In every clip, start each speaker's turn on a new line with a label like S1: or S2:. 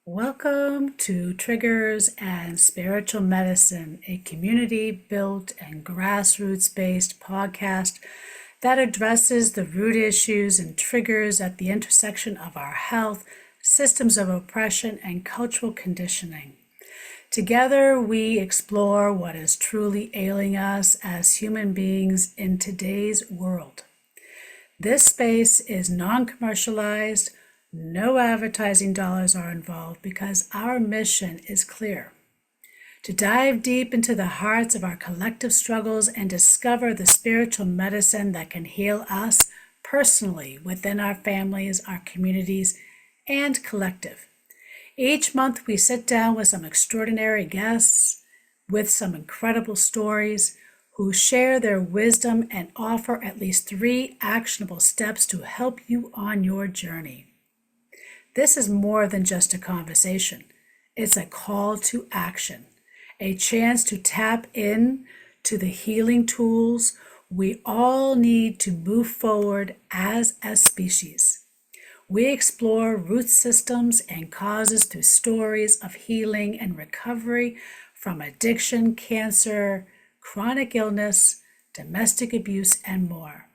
S1: Welcome to Triggers and Spiritual Medicine, a community built and grassroots based podcast that addresses the root issues and triggers at the intersection of our health, systems of oppression, and cultural conditioning. Together, we explore what is truly ailing us as human beings in today's world. This space is non commercialized, no advertising dollars are involved because our mission is clear to dive deep into the hearts of our collective struggles and discover the spiritual medicine that can heal us personally within our families, our communities, and collective. Each month, we sit down with some extraordinary guests with some incredible stories who share their wisdom and offer at least 3 actionable steps to help you on your journey. This is more than just a conversation. It's a call to action, a chance to tap in to the healing tools we all need to move forward as a species. We explore root systems and causes through stories of healing and recovery from addiction, cancer, chronic illness, domestic abuse, and more.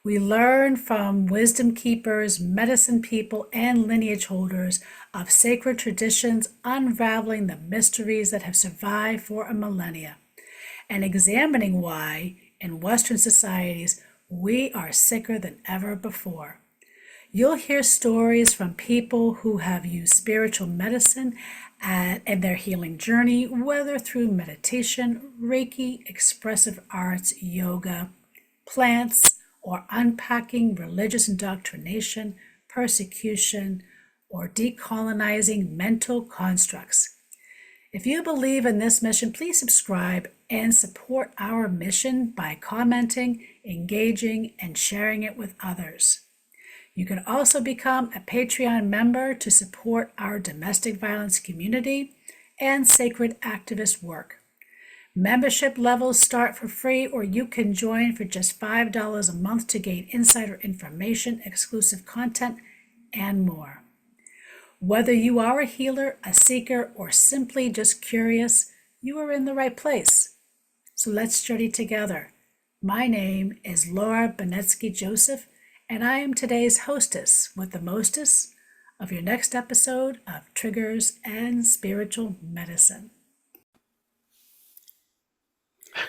S1: We learn from wisdom keepers, medicine people, and lineage holders of sacred traditions, unraveling the mysteries that have survived for a millennia, and examining why, in Western societies, we are sicker than ever before. You'll hear stories from people who have used spiritual medicine in their healing journey, whether through meditation, Reiki, expressive arts, yoga, plants, or unpacking religious indoctrination, persecution, or decolonizing mental constructs. If you believe in this mission, please subscribe and support our mission by commenting, engaging, and sharing it with others. You can also become a Patreon member to support our domestic violence community and sacred activist work. Membership levels start for free, or you can join for just $5 a month to gain insider information, exclusive content, and more. Whether you are a healer, a seeker, or simply just curious, you are in the right place. So let's journey together. My name is Bonetzky Joseph, and I am today's hostess with the mostest of your next episode of Triggers and Spiritual Medicine.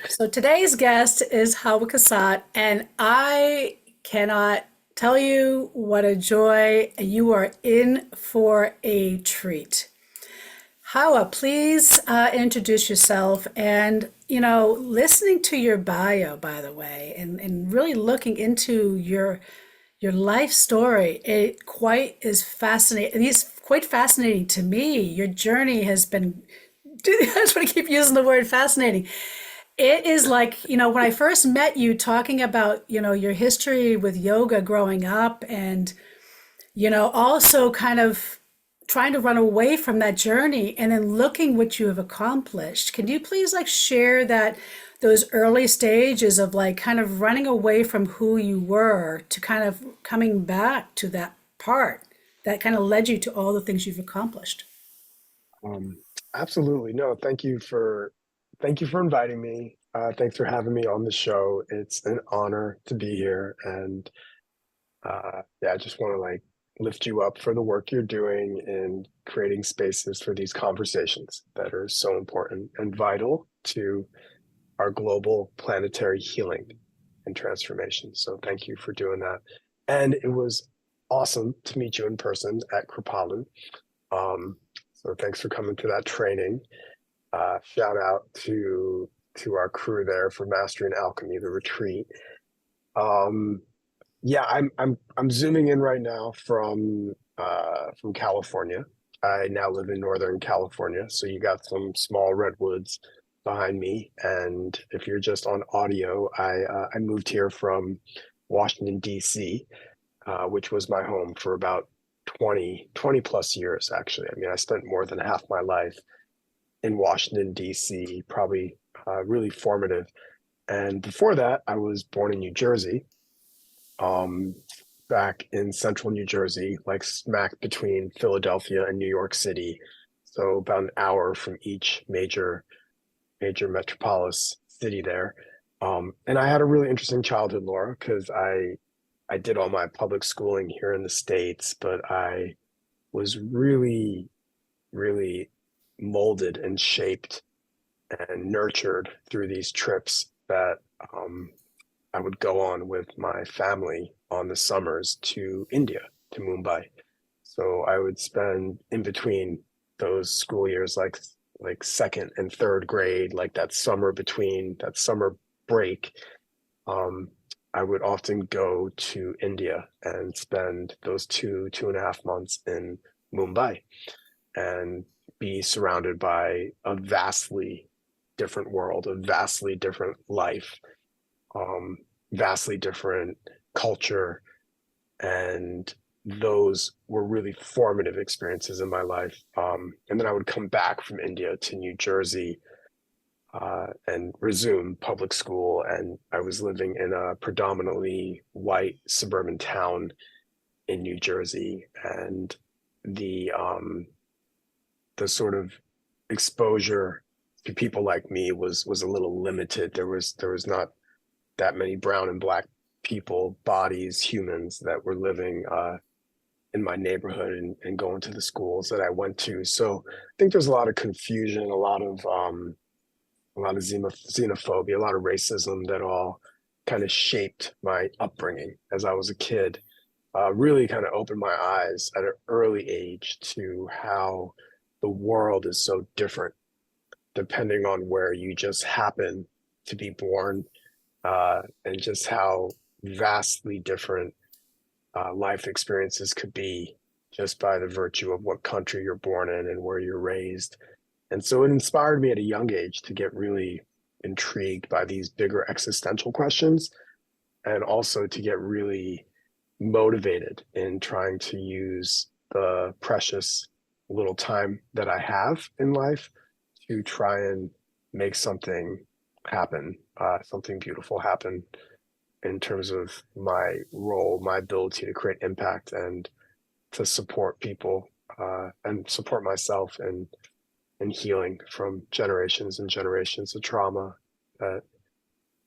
S1: So today's guest is Hawah Kasat, and I cannot tell you what a joy. You are in for a treat. Hawah, please introduce yourself. And, listening to your bio, by the way, and really looking into your life story, it quite is fascinating. It's quite fascinating to me. Your journey has been, I just want to keep using the word fascinating. It is like, when I first met you talking about, your history with yoga growing up and, also kind of trying to run away from that journey and then looking what you have accomplished. Can you please share those early stages of kind of running away from who you were to kind of coming back to that part that kind of led you to all the things you've accomplished?
S2: Um, Absolutely. No, thank you for inviting me. Thanks for having me on the show. It's an honor to be here, and yeah, I just want to lift you up for the work you're doing in creating spaces for these conversations that are so important and vital to our global planetary healing and transformation. So thank you for doing that. And it was awesome to meet you in person at Kripalu. Um, so thanks for coming to that training. Shout out to our crew there for Mastering Alchemy, the retreat. Um, yeah, I'm zooming in right now from California. I now live in Northern California, so you got some small redwoods behind me. And if you're just on audio, I moved here from Washington D.C., which was my home for about 20 plus years, actually. I mean, I spent more than half my life in Washington, D.C., probably really formative. And before that, I was born in New Jersey. Um, back in central New Jersey, like smack between Philadelphia and New York City. So about an hour from each major metropolis city there. And I had a really interesting childhood, Laura, because I did all my public schooling here in the States, but I was really, really molded and shaped and nurtured through these trips that I would go on with my family on the summers to India, to Mumbai. So I would spend in between those school years, like second and third grade, like that summer between that summer break. Um, I would often go to India and spend those 2.5 months in Mumbai and be surrounded by a vastly different world, a vastly different life, um, vastly different culture. And those were really formative experiences in my life. And then I would come back from India to New Jersey and resume public school. And I was living in a predominantly white suburban town in New Jersey. And the sort of exposure to people like me was a little limited. There was not that many brown and black people, bodies, humans that were living in my neighborhood and going to the schools that I went to. So I think there's a lot of confusion, a lot of xenophobia, a lot of racism that all kind of shaped my upbringing as I was a kid. Really kind of opened my eyes at an early age to how the world is so different depending on where you just happen to be born, and just how vastly different life experiences could be just by the virtue of what country you're born in and where you're raised. And so it inspired me at a young age to get really intrigued by these bigger existential questions and also to get really motivated in trying to use the precious little time that I have in life to try and make something happen, something beautiful happen in terms of my role, my ability to create impact and to support people and support myself in healing from generations and generations of trauma that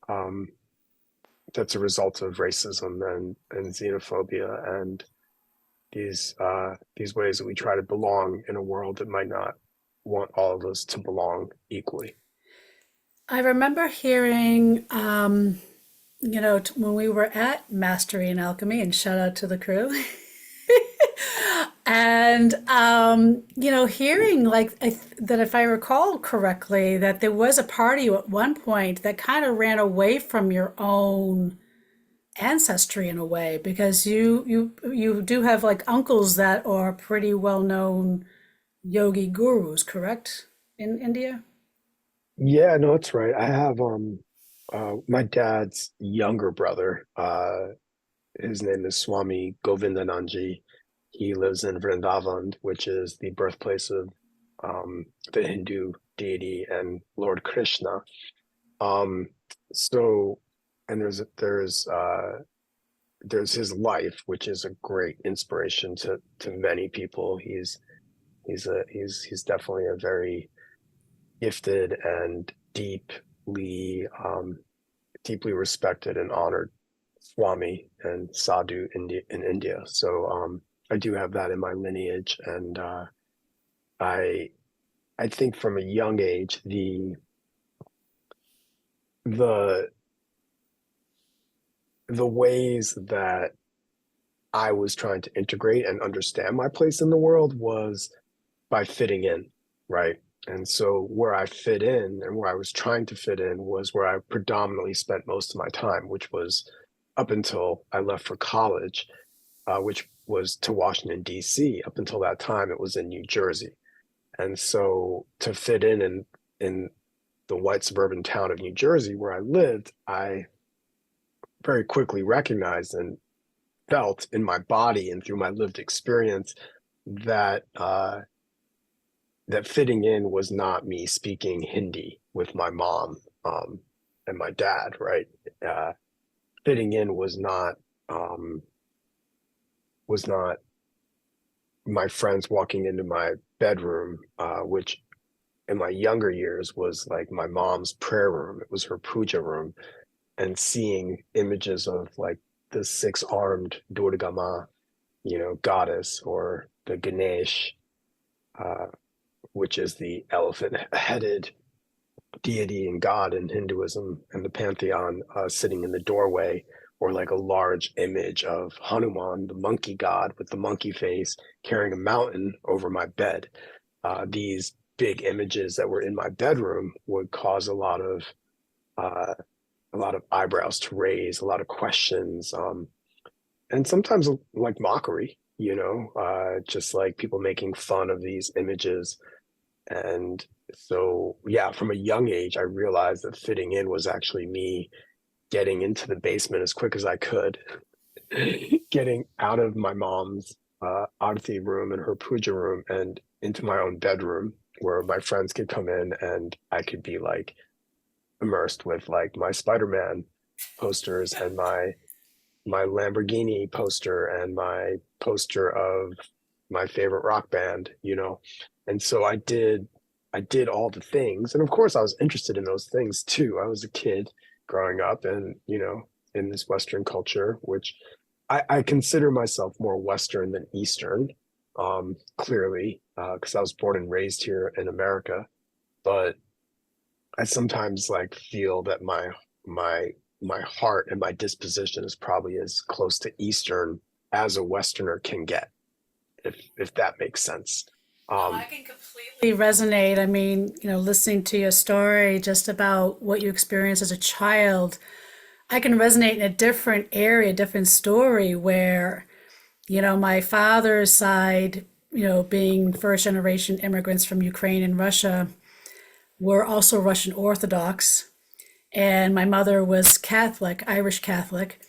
S2: um, that's a result of racism and xenophobia and these ways that we try to belong in a world that might not want all of us to belong equally.
S1: I remember hearing, when we were at Mastery in Alchemy, and shout out to the crew, and hearing that, if I recall correctly, that there was a party at one point that kind of ran away from your own ancestry in a way, because you do have like uncles that are pretty well known yogi gurus, correct? In India?
S2: Yeah, no, that's right. I have my dad's younger brother. His name is Swami Govindananji. He lives in Vrindavan, which is the birthplace of the Hindu deity and Lord Krishna. Um, so, and there's his life, which is a great inspiration to many people. He's definitely a very gifted and deeply respected and honored Swami and Sadhu in India. So I do have that in my lineage, and I I think from a young age the the ways that I was trying to integrate and understand my place in the world was by fitting in, right? And so where I fit in and where I was trying to fit in was where I predominantly spent most of my time, which was up until I left for college, which was to Washington, D.C. Up until that time, it was in New Jersey. And so to fit in the white suburban town of New Jersey where I lived, I very quickly recognized and felt in my body and through my lived experience that that fitting in was not me speaking Hindi with my mom and my dad, right? Uh, Fitting in was not um, was not my friends walking into my bedroom, which in my younger years was like my mom's prayer room. It was her puja room, and seeing images of like the six-armed Durgama, goddess, or the Ganesh, uh, which is the elephant-headed deity and god in Hinduism and the pantheon, sitting in the doorway, or like a large image of Hanuman, the monkey god with the monkey face, carrying a mountain over my bed. These big images that were in my bedroom would cause uh, a lot of eyebrows to raise, a lot of questions, and sometimes like mockery. Just like people making fun of these images. And so, yeah, from a young age, I realized that fitting in was actually me getting into the basement as quick as I could, getting out of my mom's arati room and her puja room and into my own bedroom where my friends could come in and I could be like immersed with like my Spider-Man posters and my Lamborghini poster and my poster of my favorite rock band. And so I did all the things. And of course I was interested in those things too. I was a kid growing up and, in this Western culture, which I consider myself more Western than Eastern, clearly, because I was born and raised here in America. But I sometimes like feel that my heart and my disposition is probably as close to Eastern as a Westerner can get, if that makes sense.
S1: Oh, I
S2: Um,
S1: can completely resonate. I mean, listening to your story just about what you experienced as a child, I can resonate in a different area, different story where, my father's side, being first generation immigrants from Ukraine and Russia, were also Russian Orthodox. And my mother was Catholic, Irish Catholic.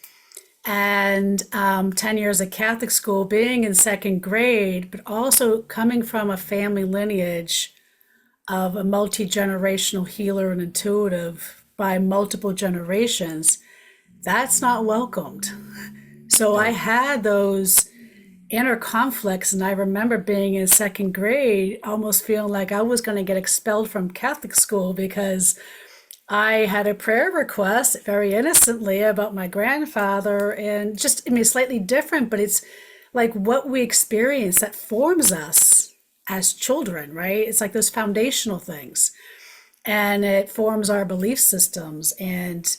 S1: And 10 years at Catholic school, being in second grade, but also coming from a family lineage of a multi generational healer and intuitive by multiple generations, that's not welcomed. So I
S2: yeah,
S1: had those inner conflicts, and I remember being in second grade almost feeling like I was going to get expelled from Catholic school because I had a prayer request very innocently about my grandfather, and just, I mean, slightly different, but it's like what we experience that forms us as children, right? It's like those foundational things, and it forms our belief systems. And,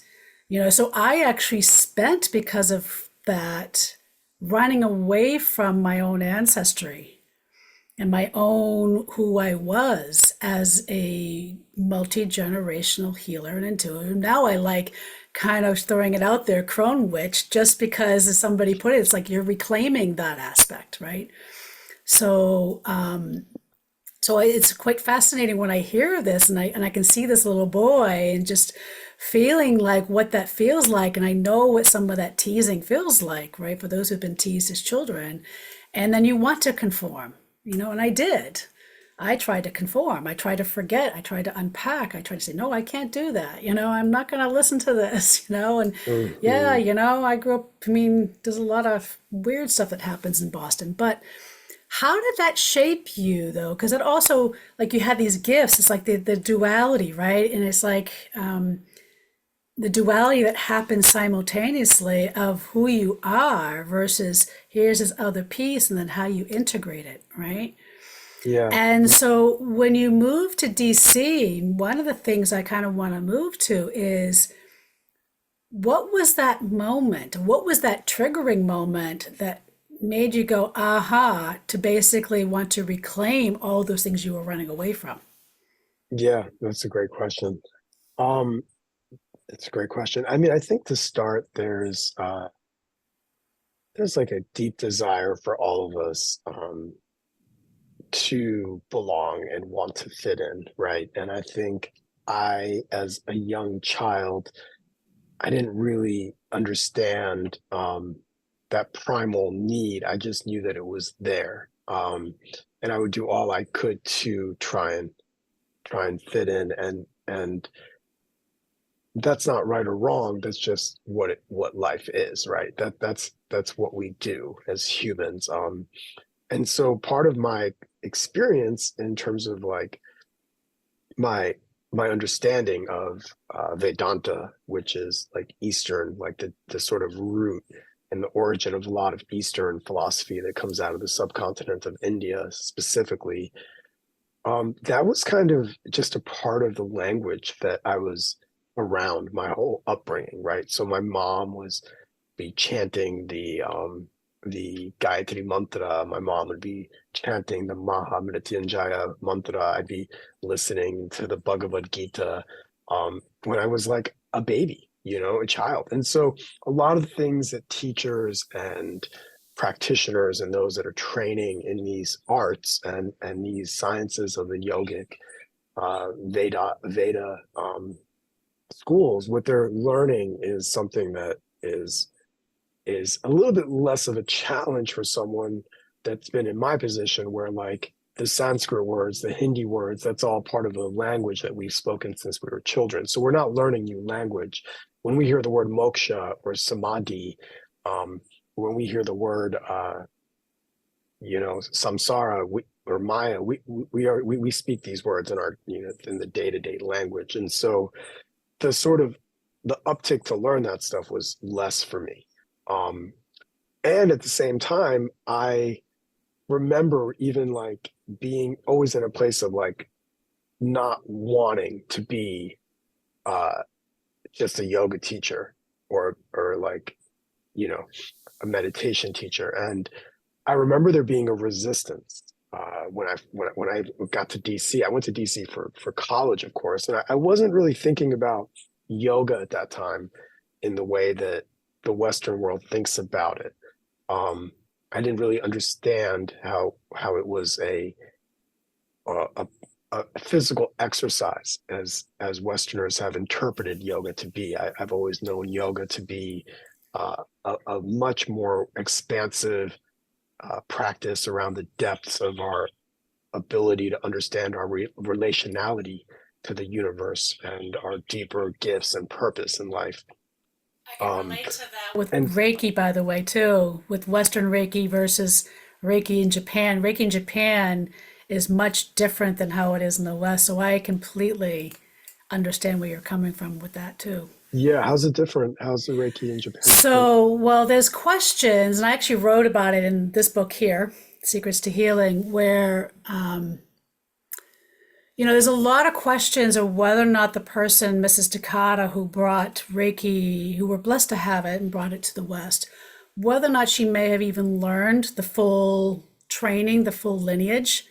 S1: so I actually spent, because of that, running away from my own ancestry and my own who I was as a multi-generational healer and intuitive. Now I like kind of throwing it out there, crone witch, just because as somebody put it, it's like you're reclaiming that aspect, right? So it's quite fascinating when I hear this, and I can see this little boy and just feeling like what that feels like, and I know what some of that teasing feels like, right? For those who've been teased as children, and then you want to conform, and I did. I tried to conform. I tried to forget. I tried to unpack. I tried to say, no, I can't do that. I'm not going to listen to this, and yeah,
S2: mhm.
S1: I grew up. I mean, there's a lot of weird stuff that happens in Boston, but how did that shape you though? Because it also, like, you had these gifts. It's like the duality, right? And it's like the duality that happens simultaneously of who you are versus here's this other piece, and then how you integrate it, right?
S2: Yeah,
S1: And so when you move to DC, one of the things I kind of want to move to is, what was that moment? What was that triggering moment that made you go, aha, to basically want to reclaim all those things you were running away from?
S2: yeah, that's a great question. Um, it's a great question. I mean, I think to start, there's like a deep desire for all of us, to belong and want to fit in, right? And I think as a young child, I didn't really understand that primal need. I just knew that it was there, and I would do all I could to try and fit in, and that's not right or wrong. That's just what life is, right? That's that's what we do as humans. And so part of my experience in terms of like my my understanding of Vedanta, which is like Eastern, like the sort of root and the origin of a lot of Eastern philosophy that comes out of the subcontinent of India specifically, that was kind of just a part of the language that I was around my whole upbringing, right? So my mom was be chanting the Gayatri mantra. My mom would be chanting the Maha Mrityunjaya mantra. I'd be listening to the Bhagavad Gita when I was like a baby, a child. And so a lot of the things that teachers and practitioners and those that are training in these arts and these sciences of the yogic Veda schools, what they're learning is something that is a little bit less of a challenge for someone that's been in my position where like the Sanskrit words, the Hindi words, that's all part of the language that we've spoken since we were children. So we're not learning new language. When we hear the word moksha or samadhi, when we hear the word, samsara or maya, we speak these words in our, in the day-to-day language. And so the uptick to learn that stuff was less for me. And at the same time, I remember even like being always in a place of like not wanting to be just a yoga teacher or like, a meditation teacher. And I remember there being a resistance when I got to DC. I went to DC for college, of course, and I wasn't really thinking about yoga at that time in the way that the Western world thinks about it. I didn't really understand how it was a physical exercise as Westerners have interpreted yoga to be. I've always known yoga to be a much more expansive practice around the depths of our ability to understand our relationality to the universe and our deeper gifts and purpose in life.
S1: I can relate to that with
S2: And
S1: Reiki, by the way, too, with Western Reiki versus Reiki in Japan. Reiki in Japan is much different than how it is in the West. So I completely understand where you're coming from with that, too.
S2: yeah, how's it different? How's the Reiki in Japan different?
S1: So, well, there's questions, and I actually wrote about it in this book here, Secrets to Healing, where there's a lot of questions of whether or not the person, Mrs. Takata, who brought Reiki, who were blessed to have it and brought it to the West, whether or not she may have even learned the full training, the full lineage.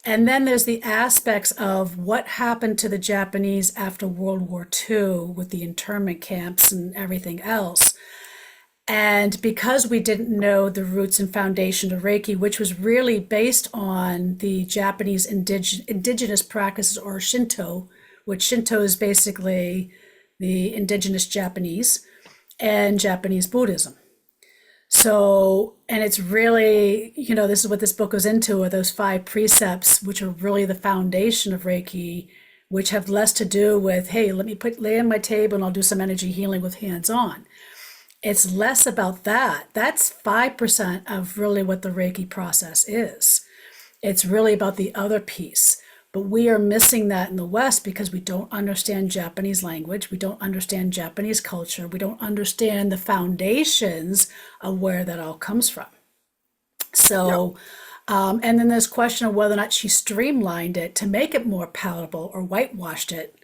S1: And then there's the aspects of what happened to the Japanese after World War II with the internment camps and everything else. And because we didn't know the roots and foundation of Reiki, which was really based on the Japanese indigenous practices or Shinto, which Shinto is basically the indigenous Japanese and Japanese Buddhism. So, and it's really, this is what this book goes into, are those 5 precepts, which are really the foundation of Reiki, which have less to do with, hey, let me lay on my table and I'll do some energy healing with hands on. It's less about that. That's 5% of really what the Reiki process is. It's really about the other piece. But we are missing that in the West because we don't understand Japanese language. We don't understand Japanese culture. We don't understand the foundations of where that all comes from.
S2: Yep.
S1: So, and then there's question of whether or not she streamlined it to make it more palatable or whitewashed it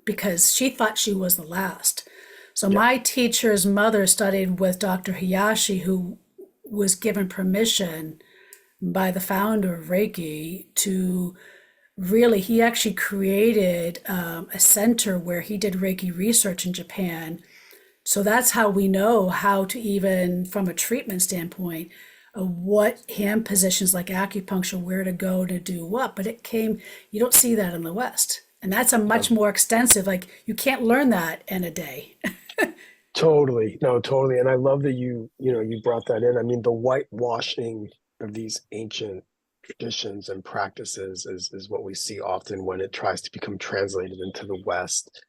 S1: because she thought she was the last. So
S2: Yep.
S1: my teacher's mother studied with Dr. Hayashi, who was given permission by the founder of Reiki to really, he actually created a center where he did Reiki research in Japan. So that's how we know how to, even from a treatment standpoint, what hand positions like acupuncture, where to go to do what. But you don't see that in the West. And that's a much more extensive, like you can't learn that in a day.
S2: Totally. No, totally. And I love that you brought that in. I mean, the whitewashing of these ancient traditions and practices is what we see often when it tries to become translated into the West.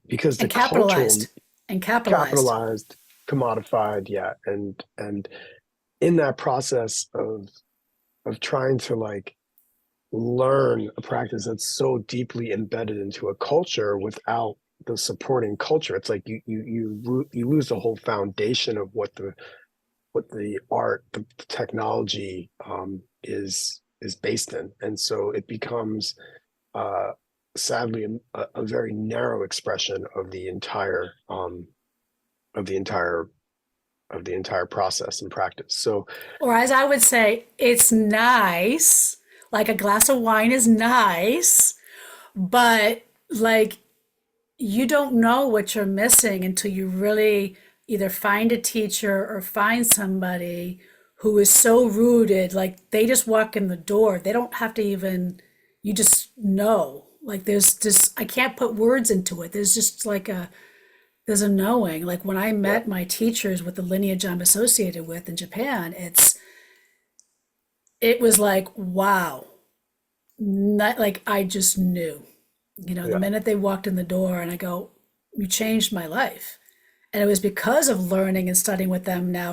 S2: Because the
S1: and
S2: cultural
S1: capitalized and capitalized.
S2: capitalized, commodified, yeah. And in that process of trying to like learn a practice that's so deeply embedded into a culture without the supporting culture, it's like you lose the whole foundation of what the art, the technology is based in, and so it becomes uh, sadly a very narrow expression of the entire of the entire process and practice. So
S1: Or as I would say, it's nice. Like a glass of wine is nice, but like you don't know what you're missing until you really either find a teacher or find somebody who is so rooted, like they just walk in the door. They don't have to even, you just know. Like there's just, I can't put words into it. There's just like there's a knowing. Like when I
S2: yeah,
S1: met my teachers with the lineage I'm associated with in Japan, it was like, wow. Not like I just knew. The
S2: yeah,
S1: minute they walked in the door and I go, you changed my life. And it was because of learning and studying with them now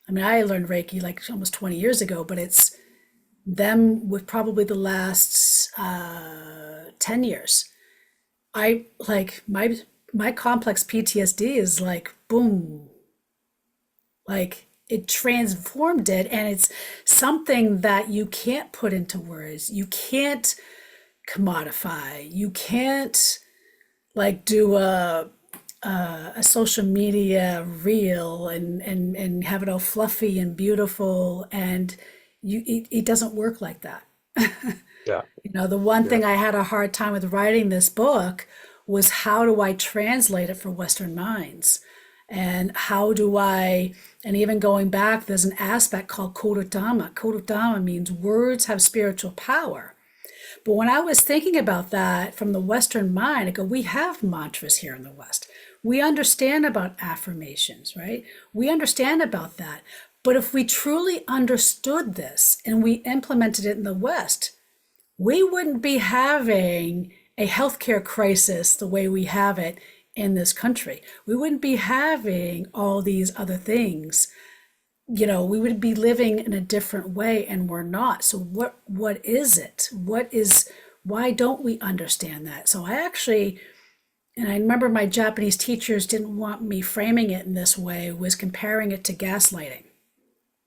S1: I mean, I learned Reiki like almost 20 years ago, but it's them with probably the last 10 years. I like my complex PTSD is like, boom, like it transformed it. And it's something that you can't put into words. You can't commodify. You can't like do a social media reel and have it all fluffy and beautiful, and it doesn't work like that.
S2: yeah,
S1: The one
S2: yeah,
S1: thing I had a hard time with writing this book was how do I translate it for Western minds? And how do I, and even going back, there's an aspect called Kododama. Kododama means words have spiritual power. But when I was thinking about that from the Western mind, I go, we have mantras here in the West. We understand about affirmations, right? We understand about that. But if we truly understood this and we implemented it in the West, we wouldn't be having a healthcare crisis the way we have it in this country. We wouldn't be having all these other things. We would be living in a different way, and we're not. So what is it? Why don't we understand that? So I actually, and I remember my Japanese teachers didn't want me framing it in this way, was comparing it to gaslighting.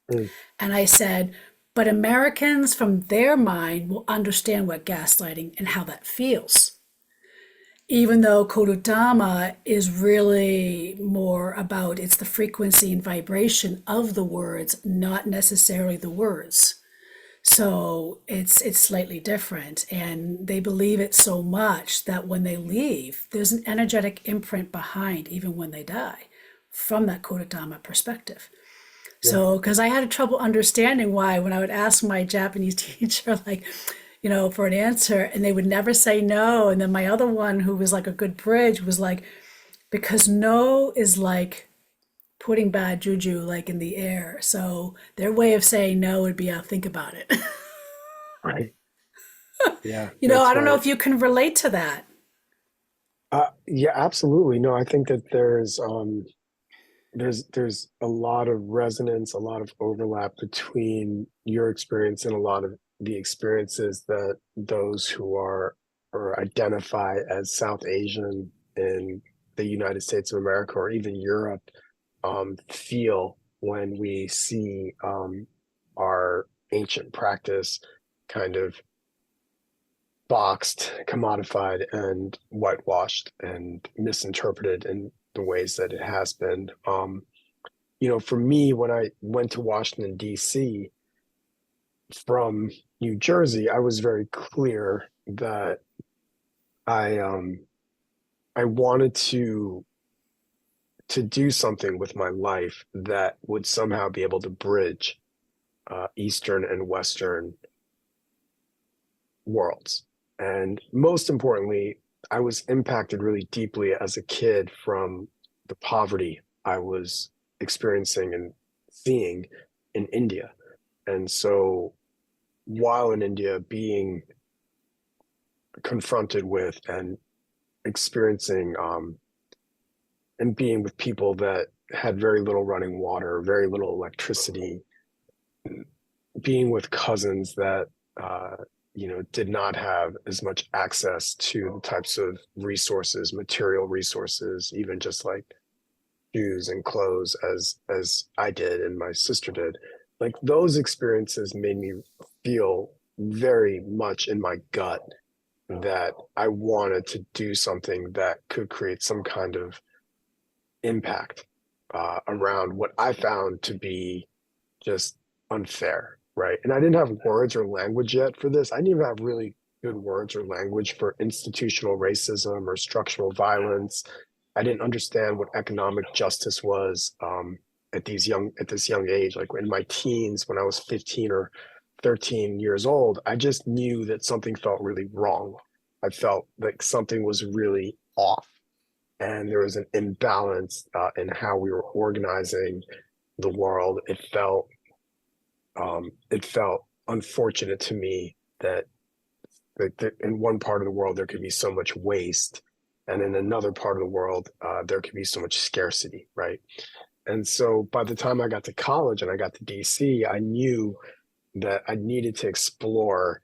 S2: mm,
S1: And I said, but Americans from their mind will understand what gaslighting and how that feels. Even though Kododama is really more about it's the frequency and vibration of the words, not necessarily the words. So it's slightly different, and they believe it so much that when they leave, there's an energetic imprint behind, even when they die, from that Kododama perspective.
S2: yeah.
S1: So, because I had trouble understanding why when I would ask my Japanese teacher, like, for an answer, and they would never say no. And then my other one, who was like a good bridge, was like, because no is like putting bad juju like in the air. So their way of saying no would be, I'll think about it.
S2: Right. Yeah,
S1: I
S2: that's
S1: don't know
S2: right.
S1: if you can relate to that.
S2: Yeah, absolutely. No, I think that there's a lot of resonance, a lot of overlap between your experience and a lot of the experiences that those who are or identify as South Asian in the United States of America or even Europe feel when we see our ancient practice kind of boxed, commodified, and whitewashed and misinterpreted in the ways that it has been. For me, when I went to Washington, D.C. from New Jersey, I was very clear that I I wanted to do something with my life that would somehow be able to bridge Eastern and Western worlds. And most importantly, I was impacted really deeply as a kid from the poverty I was experiencing and seeing in India. And so while in India, being confronted with and experiencing and being with people that had very little running water, very little electricity, being with cousins that did not have as much access to the types of resources, material resources, even just like shoes and clothes as I did and my sister did. Like those experiences made me feel very much in my gut that I wanted to do something that could create some kind of impact around what I found to be just unfair, right? And I didn't have words or language yet for this. I didn't even have really good words or language for institutional racism or structural violence. I didn't understand what economic justice was at this young age. Like in my teens, when I was 15 or 13 years old, I just knew that something felt really wrong. I felt like something was really off, and there was an imbalance in how we were organizing the world. It felt unfortunate to me that in one part of the world there could be so much waste, and in another part of the world there could be so much scarcity, right? And so by the time I got to college and I got to DC, I knew that I needed to explore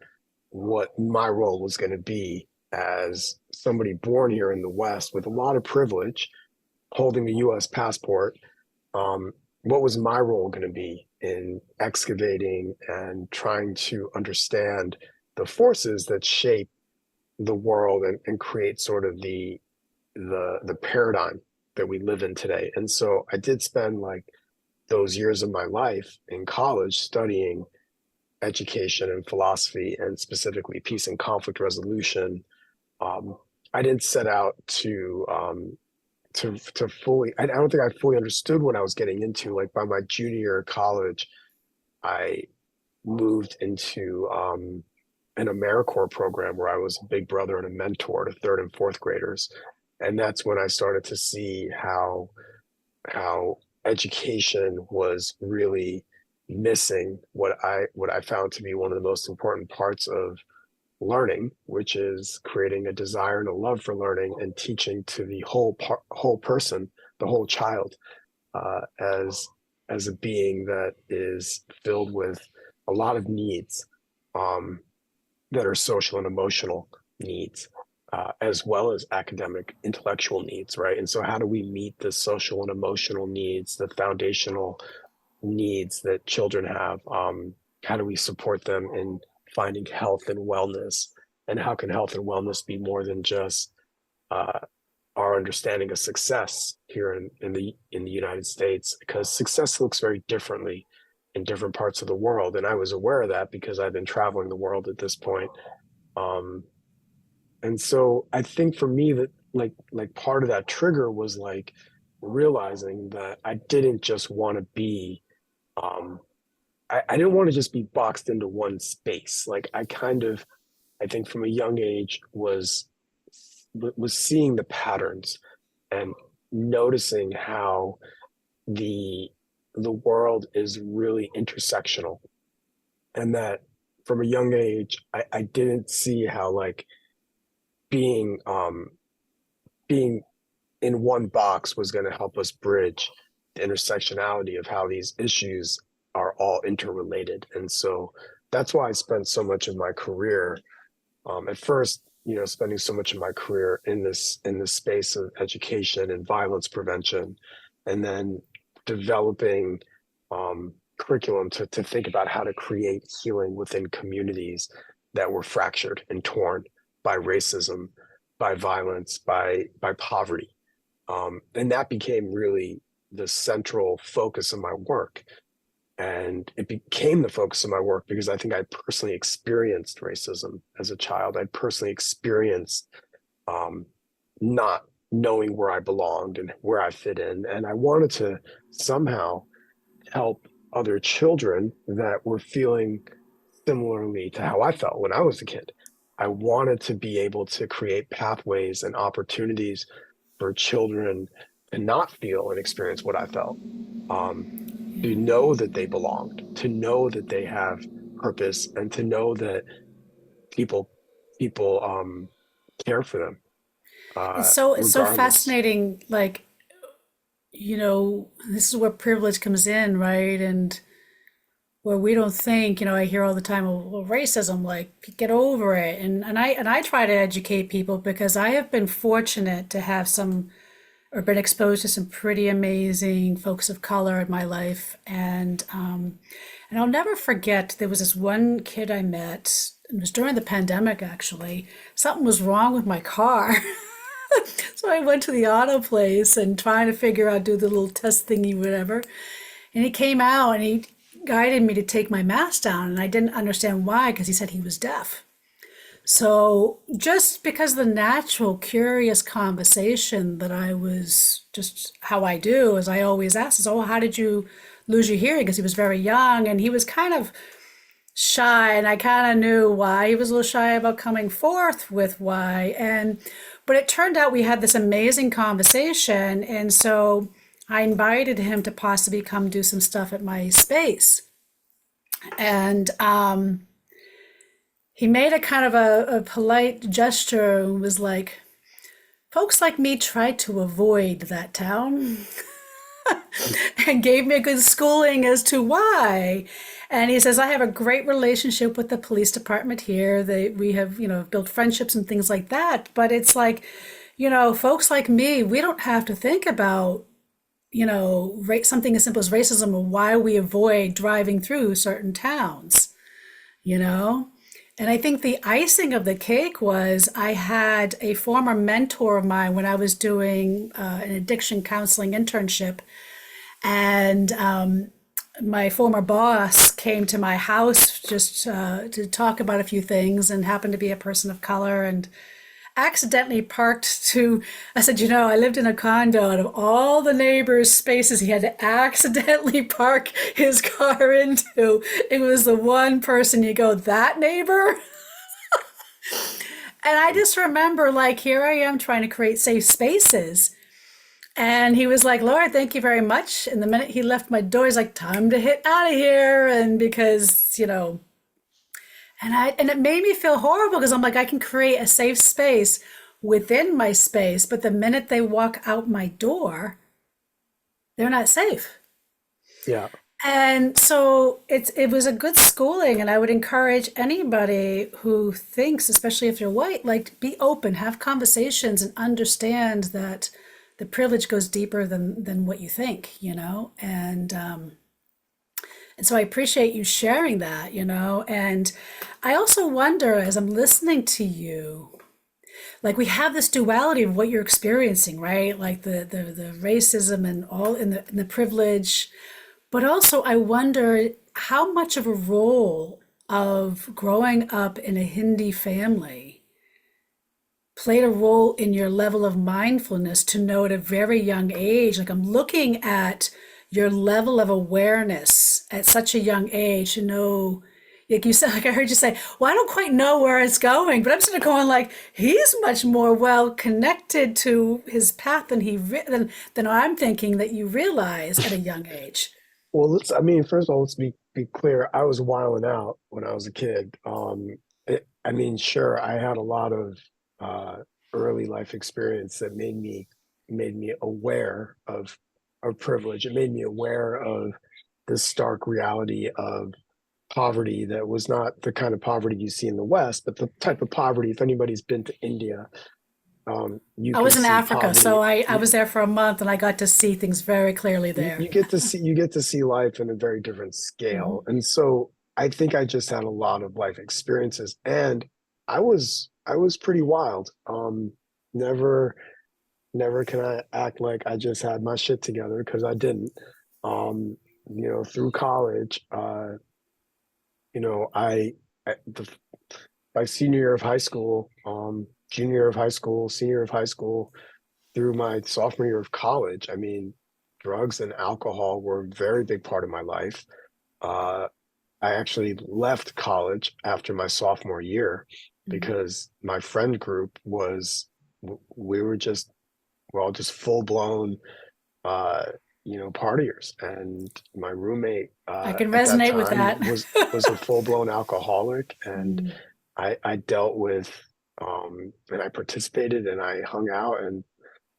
S2: what my role was going to be as somebody born here in the West with a lot of privilege, holding a US passport. What was my role going to be in excavating and trying to understand the forces that shape the world and create sort of the paradigm that we live in today? And so I did spend like those years of my life in college studying education and philosophy, and specifically peace and conflict resolution. um, I didn't set out to fully. I don't think I fully understood what I was getting into. Like by my junior year of college, I moved into an AmeriCorps program where I was a big brother and a mentor to third and fourth graders, and that's when I started to see how education was really missing what I found to be one of the most important parts of learning, which is creating a desire and a love for learning and teaching to the whole person, the whole child, uh, as as a being that is filled with a lot of needs, um, that are social and emotional needs, as well as academic intellectual needs, right? And so how do we meet the social and emotional needs, the foundational needs that children have? How do we support them in finding health and wellness? And how can health and wellness be more than just uh, our understanding of success here in the United States? Because success looks very differently in different parts of the world, and I was aware of that because I've been traveling the world at this point. Um, and so I think for me that like part of that trigger was like realizing that I didn't just want to be um, I didn't want to just be boxed into one space. Like I think from a young age was seeing the patterns and noticing how the the world is really intersectional, and that from a young age I didn't see how like being being in one box was going to help us bridge the intersectionality of how these issues are all interrelated. And so that's why I spent so much of my career, at first, spending so much of my career in this space of education and violence prevention, and then developing curriculum to think about how to create healing within communities that were fractured and torn by racism, by violence, by poverty. And that became really the central focus of my work. And it became the focus of my work because I think I personally experienced racism as a child. I personally experienced um, not knowing where I belonged and where I fit in. And I wanted to somehow help other children that were feeling similarly to how I felt when I was a kid. I wanted to be able to create pathways and opportunities for children to not feel and experience what I felt, um, to know that they belonged, to know that they have purpose, and to know that people people care for them,
S1: It's so
S2: regardless.
S1: fascinating, like this is where privilege comes in, right? And where we don't think, I hear all the time, well, racism, like get over it. And I try to educate people because I have been fortunate to have some or been exposed to some pretty amazing folks of color in my life. And I'll never forget there was this one kid I met. It was during the pandemic actually. Something was wrong with my car. So I went to the auto place and trying to figure out, do the little test thingy, whatever. And he came out and he guided me to take my mask down. And I didn't understand why because he said he was deaf. So just because the natural, curious conversation that I was just how I do is I always ask is, oh, how did you lose your hearing? Because he was very young and he was kind of shy, and I kind of knew why he was a little shy about coming forth with why. But it turned out we had this amazing conversation, and so I invited him to possibly come do some stuff at my space. And he made a kind of a polite gesture and was like, folks like me tried to avoid that town and gave me a good schooling as to why. And he says, I have a great relationship with the police department here. We have, built friendships and things like that. But it's like, folks like me, we don't have to think about, something as simple as racism or why we avoid driving through certain towns, you know? And I think the icing of the cake was I had a former mentor of mine when I was doing an addiction counseling internship. And my former boss came to my house just to talk about a few things and happened to be a person of color and accidentally parked to, I said, I lived in a condo out of all the neighbors' spaces he had to accidentally park his car into. It was the one person you go, that neighbor? And I just remember, like, here I am trying to create safe spaces. And he was like, Laura, thank you very much. And the minute he left my door, he's like, time to hit out of here. And because, and it made me feel horrible because I'm like, I can create a safe space within my space, but the minute they walk out my door, they're not safe.
S2: Yeah.
S1: And so it was a good schooling, and I would encourage anybody who thinks, especially if you're white, like be open, have conversations, and understand that the privilege goes deeper than what you think, And so I appreciate you sharing that. And I also wonder, as I'm listening to you, like we have this duality of what you're experiencing, right? Like the racism and all in the privilege. But also, I wonder how much of a role of growing up in a Hindi family played a role in your level of mindfulness to know at a very young age. Like, I'm looking at your level of awareness at such a young age to know. Like you said, like I heard you say, well, I don't quite know where it's going, but I'm sort of going like he's much more well connected to his path than I'm thinking that you realize at a young age.
S2: Well, I mean, first of all, let's be clear. I was wilding out when I was a kid. I mean, sure, I had a lot of uh, early life experience that made me aware of privilege. It made me aware of the stark reality of poverty that was not the kind of poverty you see in the West, but the type of poverty. If anybody's been to India, you
S1: I
S2: can
S1: was in
S2: see
S1: Africa, so
S2: poverty.
S1: I was there for a month and I got to see things very clearly there.
S2: You get to see life in a very different
S1: Mhm.
S2: scale, and so I think I just had a lot of life experiences, and I was pretty wild. Never never can I act like I just had my shit together because I didn't. um through college, I by senior year of high school, junior year of high school, senior year of high school, through my sophomore year of college, I mean, drugs and alcohol were a very big part of my life. Uh, I actually left college after my sophomore year
S1: Mhm.
S2: because my friend group we we're all just full blown, uh, partiers. And my roommate
S1: I can
S2: at that
S1: resonate with
S2: time
S1: that.
S2: was a full blown alcoholic, and
S1: Mm.
S2: I dealt with, and I participated and I hung out and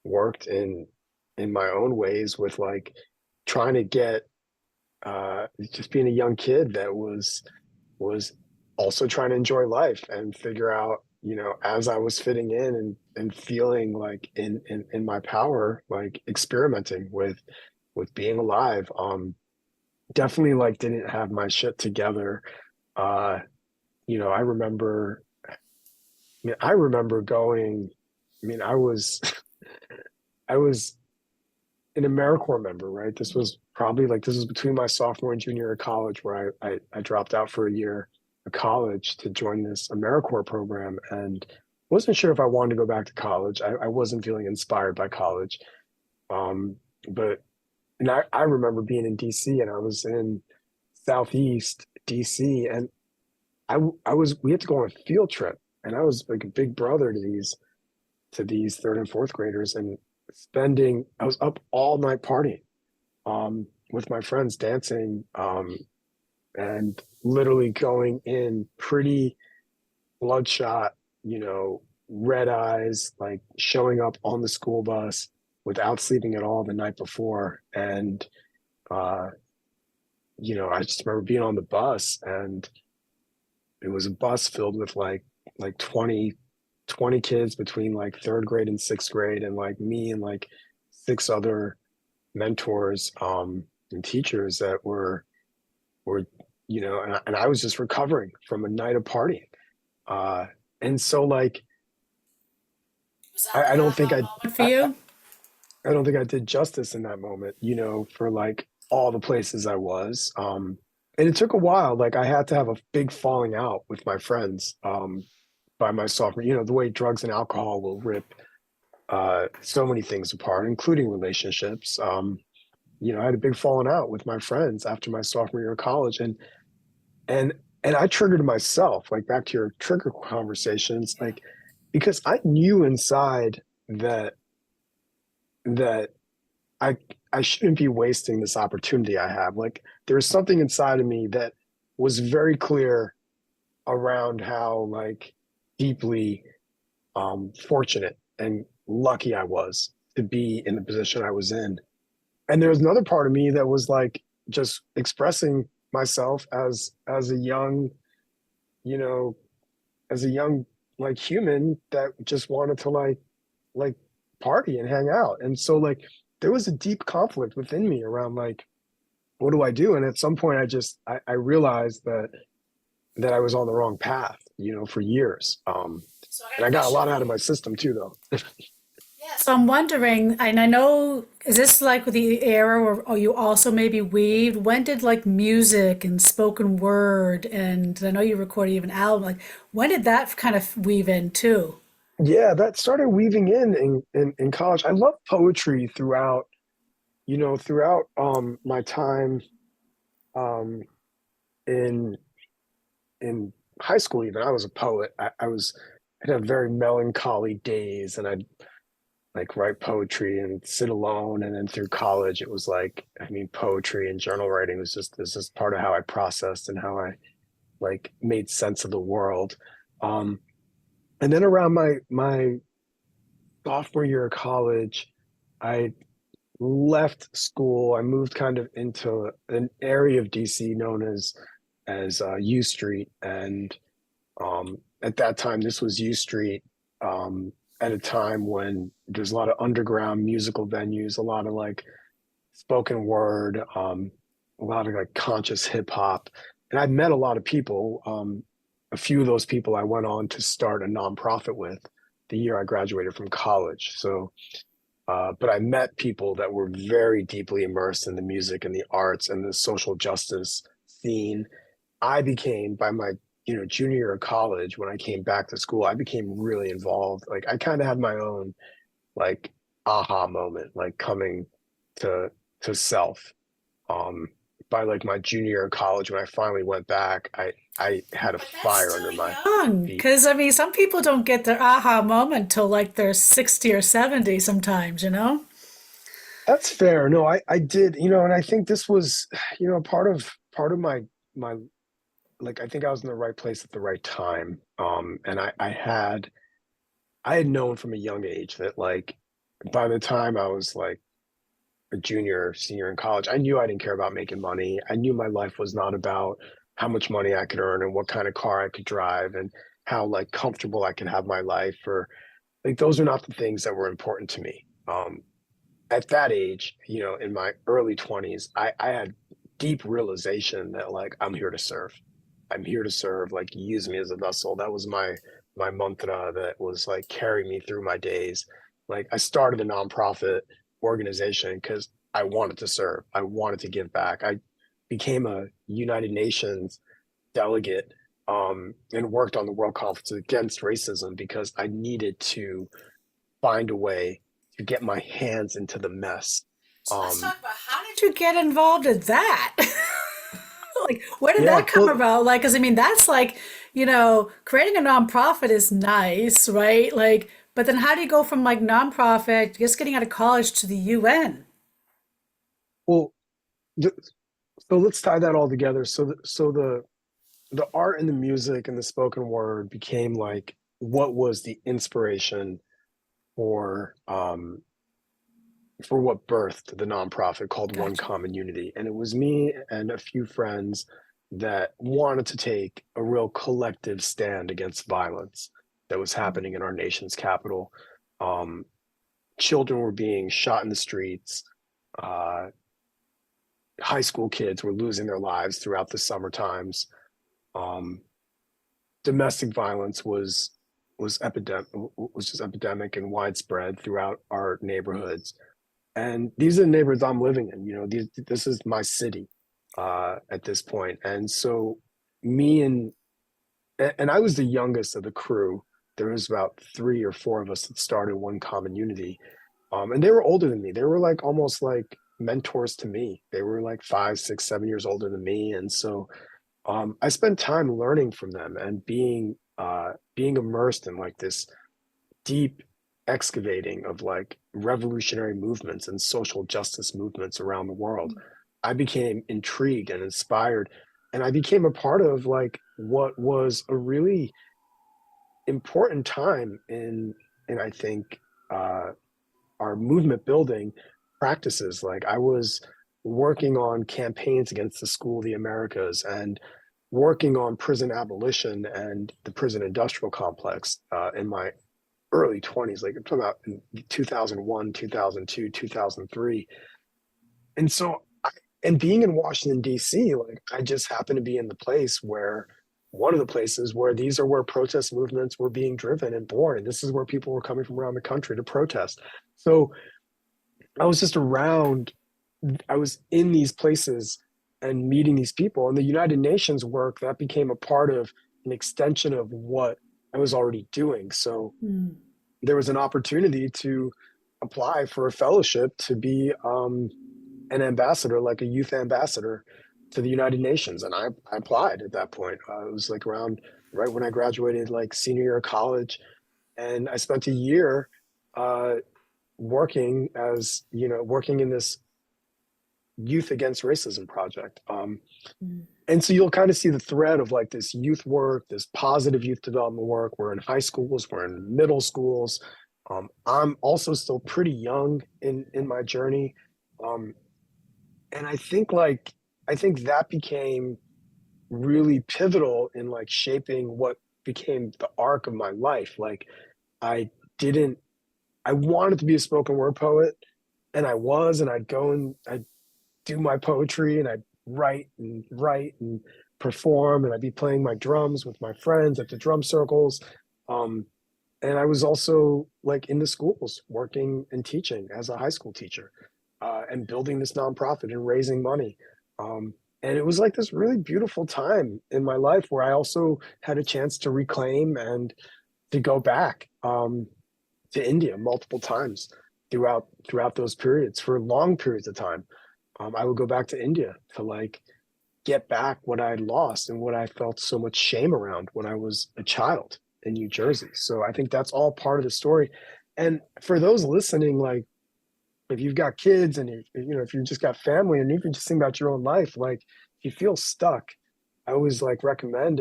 S2: worked in in my own ways with like trying to get just being a young kid that was also trying to enjoy life and figure out, as I was fitting in and feeling like in my power, like experimenting with being alive. Definitely like didn't have my shit together. Uh, I remember, I remember going, I was I was an AmeriCorps member, right? This was probably like this was between my sophomore and junior year of college where I dropped out for a year of college to join this AmeriCorps program and wasn't sure if I wanted to go back to college. I wasn't feeling inspired by college. Um, but and I remember being in DC and I was in Southeast DC and I was we had to go on a field trip and I was like a big brother to these third and fourth graders and spending I was up all night partying with my friends dancing and literally going in pretty bloodshot, red eyes, like showing up on the school bus without sleeping at all the night before. And, uh, I just remember being on the bus and it was a bus filled with like 20 kids between like third grade and sixth grade and like me and like six other mentors and teachers that were and I was just recovering from a night of partying uh and so like
S1: Was that
S2: I,
S1: the
S2: I don't think
S1: aha
S2: I,
S1: moment for
S2: I
S1: you?
S2: I don't think I did justice in that moment, for like all the places I was and it took a while. Like I had to have a big falling out with my friends by my sophomore, the way drugs and alcohol will rip so many things apart, including relationships. I had a big falling out with my friends after my sophomore year of college, and and I triggered myself, like back to your trigger conversations,
S1: Yeah.
S2: like because I knew inside that I I shouldn't be wasting this opportunity I have. Like there's something inside of me that was very clear around how like deeply fortunate and lucky I was to be in the position I was in. And there was another part of me that was like just expressing myself as a young, you know, as a young like human that just wanted to like party and hang out. And so like there was a deep conflict within me around like what do I do? And at some point I realized that I was on the wrong path, for years.
S1: So I
S2: And
S1: got
S2: I
S1: a
S2: got a
S1: question
S2: lot
S1: for
S2: out of
S1: you.
S2: my system too though.
S1: Yeah, so I'm wondering, and I know, is this like the era or you also maybe weaved? When did like music and spoken word, and I know you recorded even album, like when did that kind of weave in too?
S2: Yeah, that started weaving in college. I love poetry throughout my time um in in high school even. I was a poet. I'd have very melancholy days and I'd like write poetry and sit alone. And then through college it was like, poetry and journal writing was just this is part of how I processed and how I like made sense of the world. Um and then around my sophomore year of college, I left school. I moved kind of into an area of DC known as U Street, and at that time, this was U Street. At a time when there's a lot of underground musical venues, a lot of like spoken word, a lot of like conscious hip hop, and I met a lot of people. A few of those people I went on to start a nonprofit with the year I graduated from college. So but I met people that were very deeply immersed in the music and the arts and the social justice scene. I became by my junior year of college when I came back to school, I became really involved. Like I kind of had my own like aha moment, like coming to self. Um, by like my junior year of college when I finally went back, I had a
S1: But that's
S2: fire
S1: still
S2: under my
S1: young,
S2: feet.
S1: because I mean, some people don't get their aha moment till like they're 60 or 70 sometimes, you know?
S2: That's fair. No, I did, and I think this was, part of my like I think I was in the right place at the right time. And I had known from a young age that like by the time I was like a junior or senior in college, I knew I didn't care about making money. I knew my life was not about how much money I could earn and what kind of car I could drive and how like comfortable I could have my life, or like those are not the things that were important to me. At that age, in my early 20s, I had deep realization that like I'm here to serve. I'm here to serve, like use me as a vessel. That was my mantra that was like carrying me through my days. Like I started a nonprofit organization because I wanted to serve. I wanted to give back. I became a United Nations delegate and worked on the World Conference against racism because I needed to find a way to get my hands into the mess.
S1: So let's
S2: Um,
S1: talk about how did you get involved in that? Like, where did
S2: yeah,
S1: that come
S2: well,
S1: about? Like, because I mean, that's like, creating a nonprofit is nice, right? Like, but then how do you go from like nonprofit, just getting out of college to the UN?
S2: well, so let's tie that all together. So the art and the music and the spoken word became like what was the inspiration for what birthed the nonprofit called One
S1: Gotcha.
S2: Common Unity. And it was me and a few friends that wanted to take a real collective stand against violence that was happening in our nation's capital. Um, Children were being shot in the streets. Uh, High school kids were losing their lives throughout the summer times. Um, Domestic violence was just epidemic and widespread throughout our neighborhoods. And these are the neighborhoods I'm living in. This is my city at this point. And so me and I was the youngest of the crew. There was about 3 or 4 of us that started One Common Unity. And they were older than me. They were like almost like mentors to me. They were like 5, 6, 7 years older than me. And so I spent time learning from them and being immersed in like this deep excavating of like revolutionary movements and social justice movements around the world. I became intrigued and inspired, and I became a part of like what was a really important time in I think uh, our movement building practices. Like I was working on campaigns against the School of the Americas and working on prison abolition and the prison industrial complex in my early 20s. Like I'm talking about in 2001, 2002, 2003. And so, and being in Washington, D.C., like I just happened to be in the place where one of the places where these are where protest movements were being driven and born. And this is where people were coming from around the country to protest. So I was just around, I was in these places and meeting these people. And the United Nations work that became a part of an extension of what I was already doing. So
S1: Mm.
S2: there was an opportunity to apply for a fellowship to be an ambassador, like a youth ambassador to the United Nations. And I applied at that point. It was like around right when I graduated, like senior year of college. And I spent a year uh, working in this youth against racism project.
S1: Mm.
S2: And so you'll kind of see the thread of like this youth work, this positive youth development work. We're in high schools, we're in middle schools. I'm also still pretty young in my journey. Um, and I think that became really pivotal in like shaping what became the arc of my life. Like I didn't I wanted to be a spoken word poet, and I was, and I'd go and I'd do my poetry and I'd write and perform, and I'd be playing my drums with my friends at the drum circles. Um, and I was also like in the schools working and teaching as a high school teacher and building this nonprofit and raising money. And it was like this really beautiful time in my life where I also had a chance to reclaim and to go back to India multiple times throughout those periods for long periods of time. I would go back to India to like get back what I lost and what I felt so much shame around when I was a child in New Jersey. So I think that's all part of the story. And for those listening, like if you've got kids and if you've just got family and even just think about your own life, like if you feel stuck, I always like recommend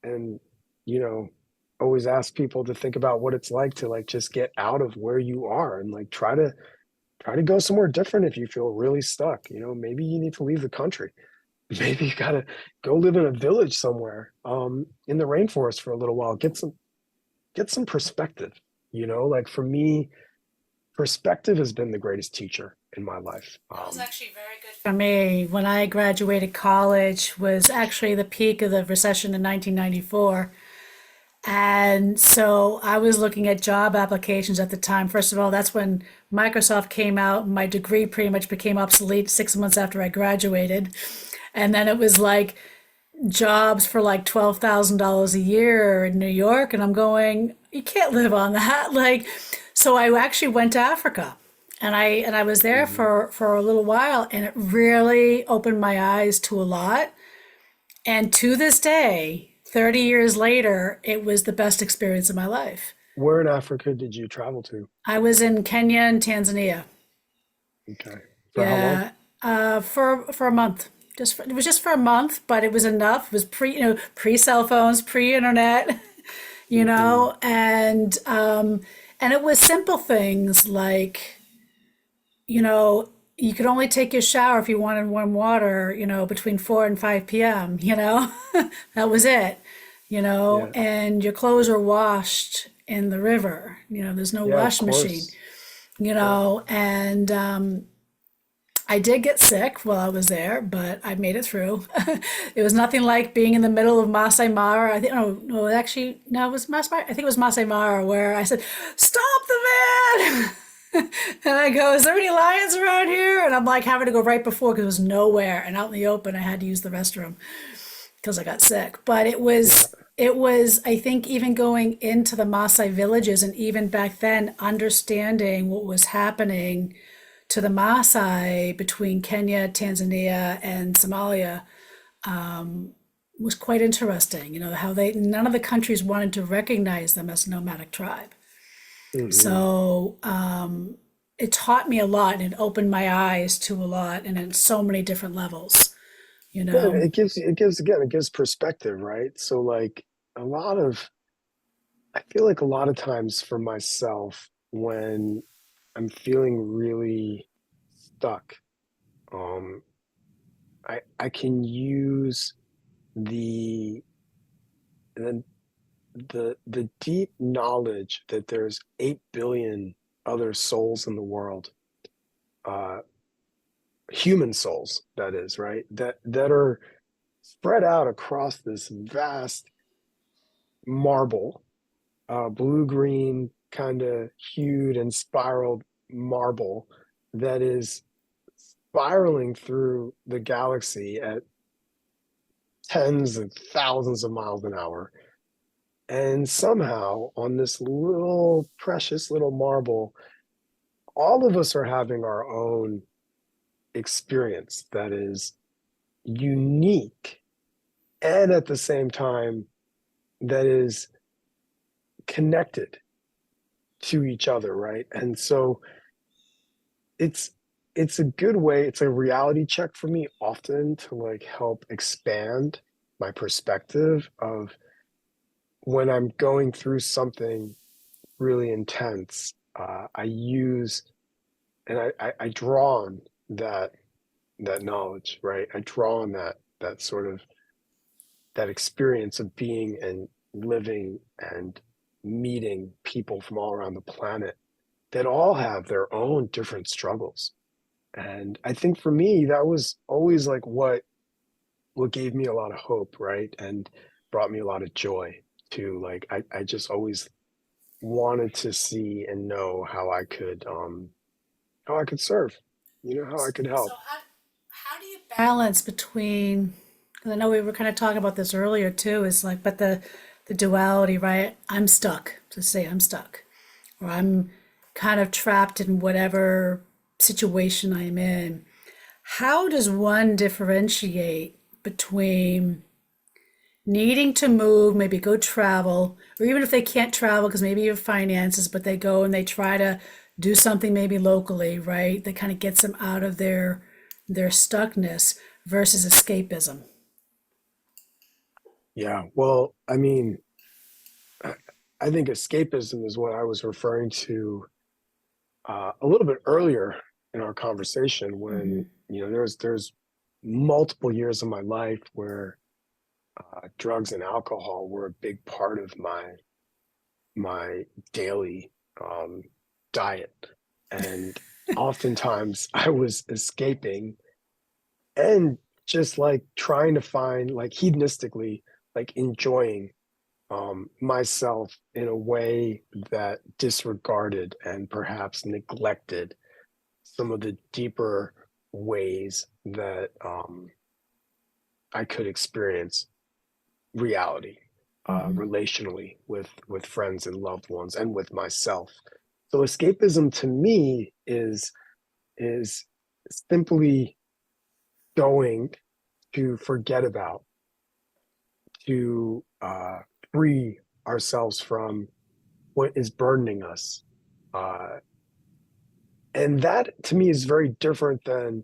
S2: and you know always ask people to think about what it's like to like just get out of where you are and like try to go somewhere different if you feel really stuck. Maybe you need to leave the country. Maybe you gotta go live in a village somewhere, in the rainforest for a little while. Get some perspective. Like for me, perspective has been the greatest teacher in my life.
S1: That was actually very good for me. When I graduated college was actually the peak of the recession in 1994. And so I was looking at job applications at the time. First of all, that's when Microsoft came out. My degree pretty much became obsolete 6 months after I graduated. And then it was like jobs for like $12,000 a year in New York. And I'm going, you can't live on that. Like, so I actually went to Africa. And I was there
S2: Mhm.
S1: for a little while, and it really opened my eyes to a lot. And to this day, 30 years later, it was the best experience of my life.
S2: Where in Africa did you travel to?
S1: I was in Kenya and Tanzania.
S2: Okay. For how long?
S1: Yeah, for a month. It was just for a month, but it was enough. It was pre cell phones, pre internet,
S2: Hmm.
S1: and it was simple things like you could only take your shower if you wanted warm water, between 4 and 5 p.m., that was it,
S2: Yeah.
S1: and your clothes are washed in the river, there's no
S2: Yeah, of
S1: wash machine,
S2: course. Yeah.
S1: and I did get sick while I was there, but I made it through. It was nothing like being in the middle of Masai Mara. I think, no, actually, no, it was Masai. I think it was Masai Mara where I said, "Stop the man!" And I go, "Is there any lions around here?" And I'm like having to go right before because there was nowhere, and out in the open, I had to use the restroom because I got sick. But it
S2: Yeah.
S1: was, it was, I think, even going into the Maasai villages, and even back then, understanding what was happening to the Maasai between Kenya, Tanzania, and Somalia was quite interesting. How none of the countries wanted to recognize them as a nomadic tribe.
S2: Hmm.
S1: So it taught me a lot, and it opened my eyes to a lot, and in so many different levels. You
S2: Yeah,
S1: know.
S2: it gives perspective, right? So like a lot of I feel like a lot of times for myself when I'm feeling really stuck, um, I can use the the the deep knowledge that there's 8 billion other souls in the world, uh, human souls, that is, right? That are spread out across this vast marble, blue green kind of hued and spiraled marble that is spiraling through the galaxy at tens of thousands of miles an hour. And somehow, on this little precious little marble, all of us are having our own experience that is unique and at the same time that is connected to each other, right? And so it's it's a good way, it's a reality check for me often to like help expand my perspective of when I'm going through something really intense. I use and I draw on that knowledge, right? I draw on that sort of that experience of being and living and meeting people from all around the planet that all have their own different struggles. And I think for me, that was always like what gave me a lot of hope, right? And brought me a lot of joy too. Like I just always wanted to see and know how I could serve, how I could
S1: So
S2: help.
S1: how do you balance between? Because I know we were kind of talking about this earlier too. Is like, but the duality, right? I'm stuck. To say I'm stuck, or I'm kind of trapped in whatever situation I'm in. How does one differentiate between needing to move, maybe go travel, or even if they can't travel because maybe you have finances, but they go and they try to do something maybe locally, right? That kind of gets them out of their stuckness versus escapism.
S2: Yeah. Well, I mean, I I think escapism is what I was referring to a little bit earlier. in our conversation
S1: Mm-hmm.
S2: when, there's multiple years of my life where drugs and alcohol were a big part of my daily diet. And oftentimes I was escaping and just like trying to find, like, hedonistically, like enjoying myself in a way that disregarded and perhaps neglected some of the deeper ways that I could experience reality,
S1: Mm-hmm.
S2: relationally, with friends and loved ones and with myself. So escapism to me is simply going to forget about, to free ourselves from what is burdening us. Uh, and that to me is very different than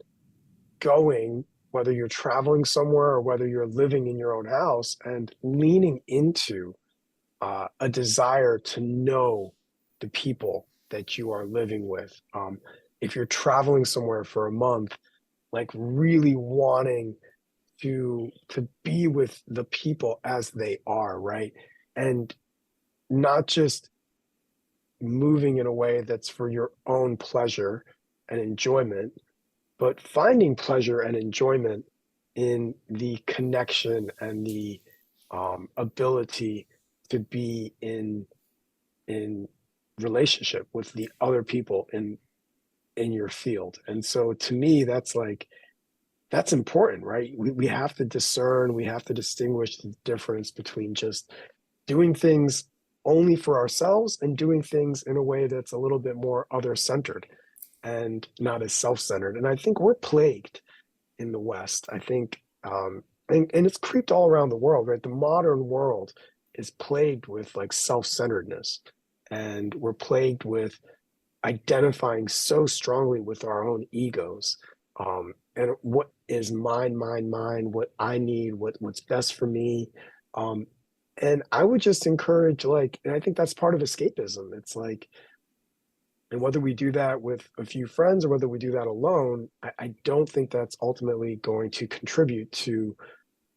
S2: going, whether you're traveling somewhere or whether you're living in your own house, and leaning into a desire to know the people that you are living with. If you're traveling somewhere for a month, like really wanting to be with the people as they are, right? And not just moving in a way that's for your own pleasure and enjoyment, but finding pleasure and enjoyment in the connection and the ability to be in relationship with the other people in your field. And so to me, that's important, right? We have to discern, we have to distinguish the difference between just doing things only for ourselves and doing things in a way that's a little bit more other centered and not as self-centered. And I think we're plagued in the West. I think, and it's creeped all around the world, right? The modern world is plagued with like self-centeredness, and we're plagued with identifying so strongly with our own egos, and what is mine, what I need, what's best for me. Um, and I would just encourage, like, and I think that's part of escapism. It's like, and whether we do that with a few friends or whether we do that alone, I don't think that's ultimately going to contribute to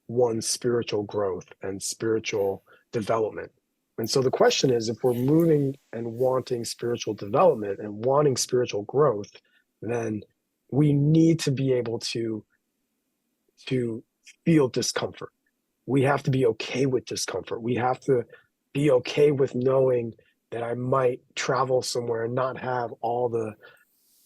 S2: one's spiritual growth and spiritual development. And so the question is, if we're moving and wanting spiritual development and wanting spiritual growth, then we need to be able to feel discomfort. We have to be okay with discomfort. We have to be okay with knowing that I might travel somewhere and not have all the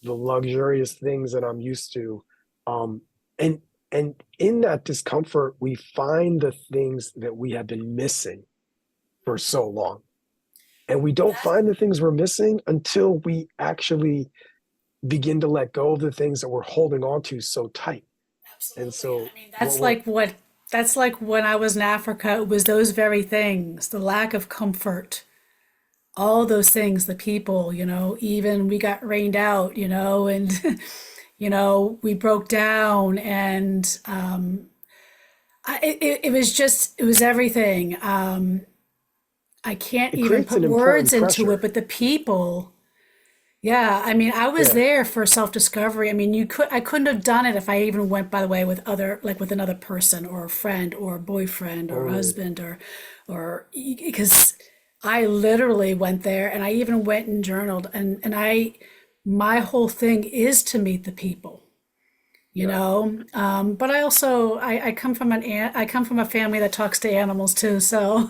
S2: luxurious things that I'm used to. Um, and and in that discomfort, we find the things that we have been missing for so long. And we don't
S1: That
S2: find the things we're missing until we actually begin to let go of the things that we're holding on to so tight. And
S1: absolutely.
S2: so
S1: I mean,
S2: what we're
S1: that's like when I was in Africa, it was those very things, the lack of comfort, all those things, the people, even we got rained out, and we broke down, and it was just, it was everything. I can't
S2: it
S1: even
S2: creates
S1: put
S2: an important
S1: words into it,
S2: pressure.
S1: but the people, yeah, I mean, I was
S2: Yeah,
S1: there for self-discovery. I mean, I couldn't have done it if I even went, by the way, with other, like with another person or a friend or a boyfriend or a
S2: totally.
S1: husband or because I literally went there, and I even went and journaled, my whole thing is to meet the people,
S2: Yeah.
S1: but I also, I come from I come from a family that talks to animals too. So,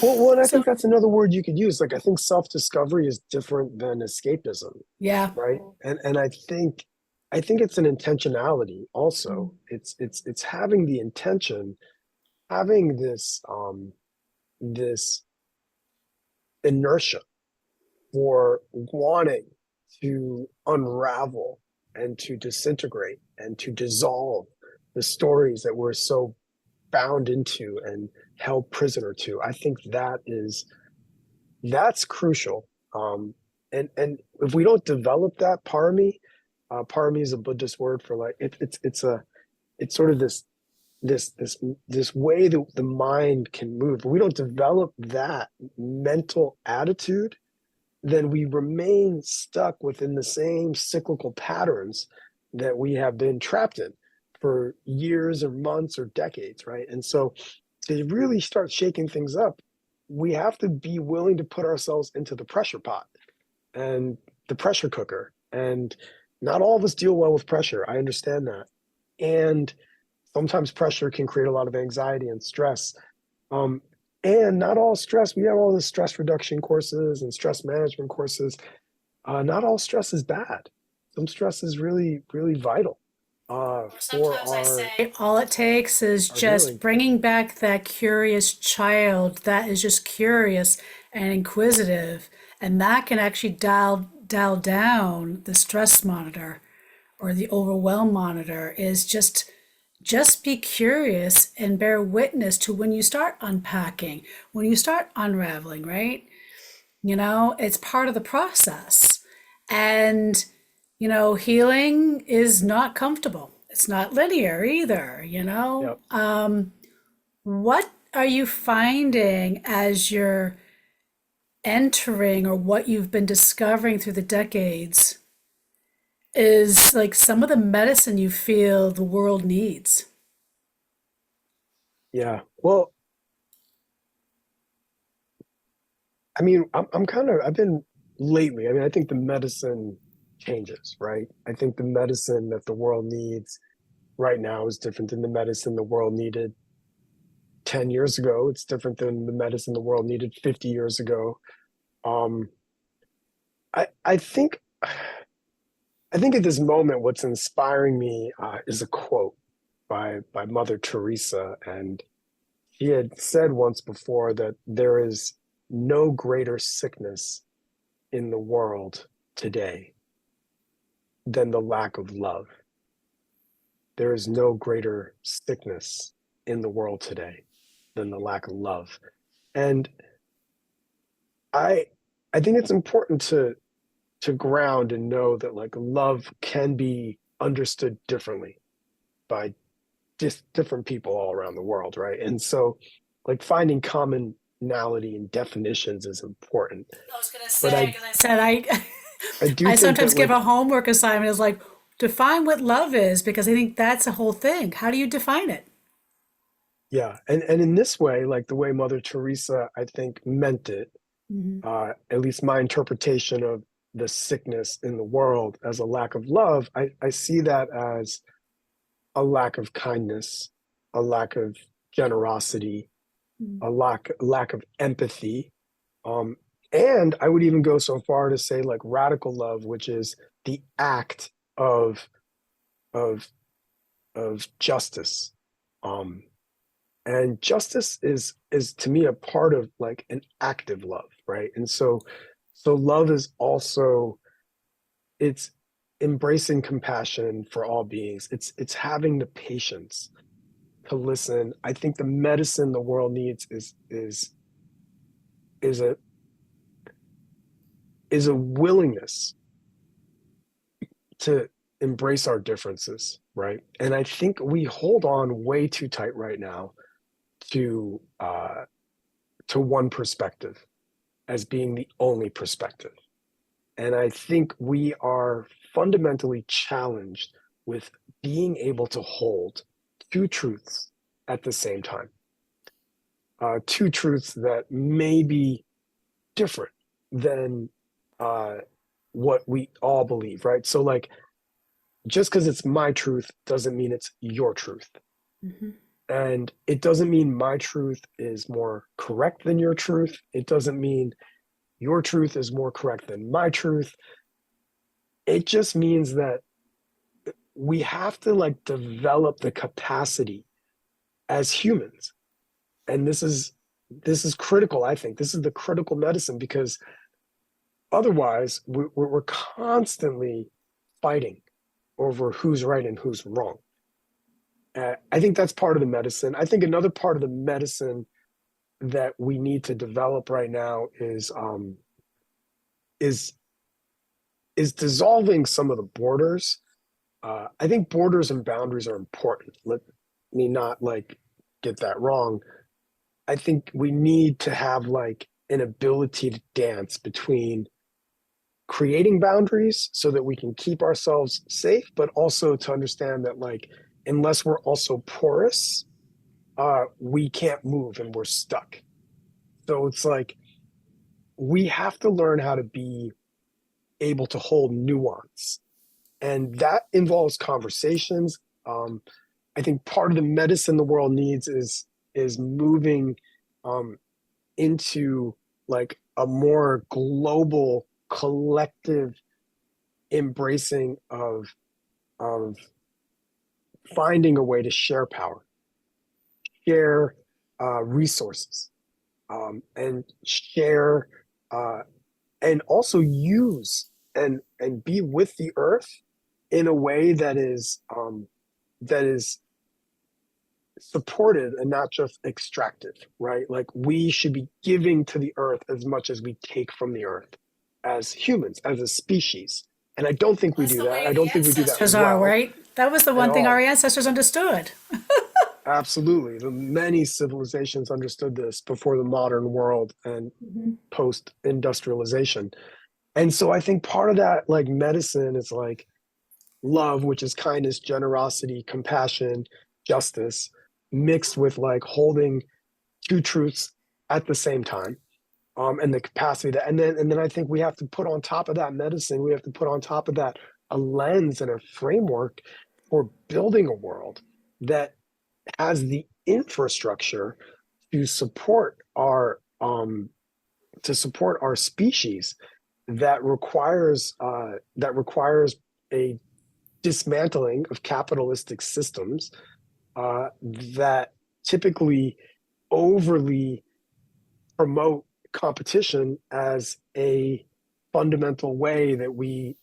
S2: Well, and I
S1: so
S2: think that's another word you could use. Like, I think self-discovery is different than escapism,
S1: yeah.
S2: right? And I think it's an intentionality also. It's having the intention, having this inertia for wanting to unravel and to disintegrate and to dissolve the stories that we're so bound into and held prisoner to. I think that's crucial. And if we don't develop that parami is a Buddhist word for, like, it's sort of this way that the mind can move. If we don't develop that mental attitude, then we remain stuck within the same cyclical patterns that we have been trapped in for years or months or decades, right? And so to really start shaking things up, we have to be willing to put ourselves into the pressure pot and the pressure cooker. And not all of us deal well with pressure. I understand that. And sometimes pressure can create a lot of anxiety and stress. Um, and not all stress, we have all the stress reduction courses and stress management courses. Not all stress is bad. Some stress is really, really vital
S1: Or
S2: for
S1: sometimes I say all it takes is
S2: our
S1: just
S2: healing.
S1: bringing back that curious child that is just curious and inquisitive, and that can actually dial down the stress monitor or the overwhelm monitor. Is just be curious and bear witness to when you start unpacking, when you start unraveling, right? It's part of the process. And, healing is not comfortable. It's not linear either.
S2: Yep.
S1: What are you finding as you're entering, or what you've been discovering through the decades, is like some of the medicine you feel the world needs?
S2: Yeah. Well, I mean, I'm kind of, I've been lately, I mean, I think the medicine changes, right? I think the medicine that the world needs right now is different than the medicine the world needed 10 years ago. It's different than the medicine the world needed 50 years ago. Um, I think, I think at this moment, what's inspiring me is a quote by Mother Teresa. And she had said once before that there is no greater sickness in the world today than the lack of love. There is no greater sickness in the world today than the lack of love. And I I think it's important to ground and know that like love can be understood differently by just different people all around the world, right? And so like finding commonality and definitions is important.
S1: I was gonna
S2: But
S1: say, because I said
S2: I do
S1: I
S2: think
S1: sometimes
S2: that
S1: give
S2: like
S1: a homework assignment is like define what love is, because I think that's a whole thing. How do you define it?
S2: yeah, and in this way, like the way Mother Teresa I think meant it,
S1: Mhm.
S2: at least my interpretation of the sickness in the world as a lack of love, I see that as a lack of kindness, a lack of generosity,
S1: Mhm.
S2: a lack of empathy. Um, and I would even go so far to say like radical love, which is the act of of of justice. Um, and justice is to me a part of like an active love, right? And so love is also it's embracing compassion for all beings. It's having the patience to listen. I think the medicine the world needs is a is a willingness to embrace our differences, right? And I think we hold on way too tight right now to one perspective as being the only perspective. And I think we are fundamentally challenged with being able to hold two truths at the same time, two truths that may be different than uh, what we all believe, right? So, like, just because it's my truth doesn't mean it's your truth.
S1: Mhm.
S2: And it doesn't mean my truth is more correct than your truth. It doesn't mean your truth is more correct than my truth. It just means that we have to like develop the capacity as humans. And this is critical, I think. This is the critical medicine because otherwise we're constantly fighting over who's right and who's wrong. I think that's part of the medicine. I think another part of the medicine that we need to develop right now is is dissolving some of the borders. I think borders and boundaries are important. Let me not like get that wrong. I think we need to have like an ability to dance between creating boundaries so that we can keep ourselves safe, but also to understand that like unless we're also porous, we can't move and we're stuck. So it's like we have to learn how to be able to hold nuance, and that involves conversations. I think part of the medicine the world needs is moving um, into like a more global, collective embracing of finding a way to share power, share resources, and share uh, and also use and be with the earth in a way that is supported and not just extractive, right? Like we should be giving to the earth as much as we take from the earth as humans, as a species. And I don't think we
S1: That's
S2: do
S1: the
S2: that.
S1: way
S2: I
S1: the
S2: don't think we do that
S1: ancestors are,
S2: well
S1: right? That was the
S2: at
S1: one thing our
S2: all.
S1: ancestors understood.
S2: Absolutely. The many civilizations understood this before the modern world and
S1: Mhm.
S2: post industrialization. And so I think part of that, like medicine, is like love, which is kindness, generosity, compassion, justice, mixed with like holding two truths at the same time. And the capacity that, and then I think we have to put on top of that medicine, we have to put on top of that a lens and a framework for building a world that has the infrastructure to support our species that requires a dismantling of capitalistic systems that typically overly promote competition as a fundamental way that we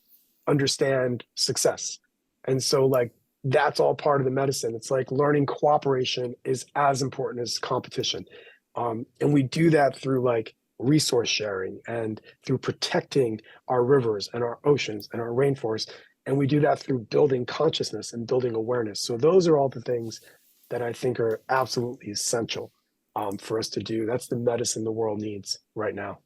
S2: understand success. And so, like, that's all part of the medicine. It's like learning cooperation is as important as competition. And we do that through like resource sharing and through protecting our rivers and our oceans and our rainforests. And we do that through building consciousness and building awareness. So, those are all the things that I think are absolutely essential for us to do. That's the medicine the world needs right now.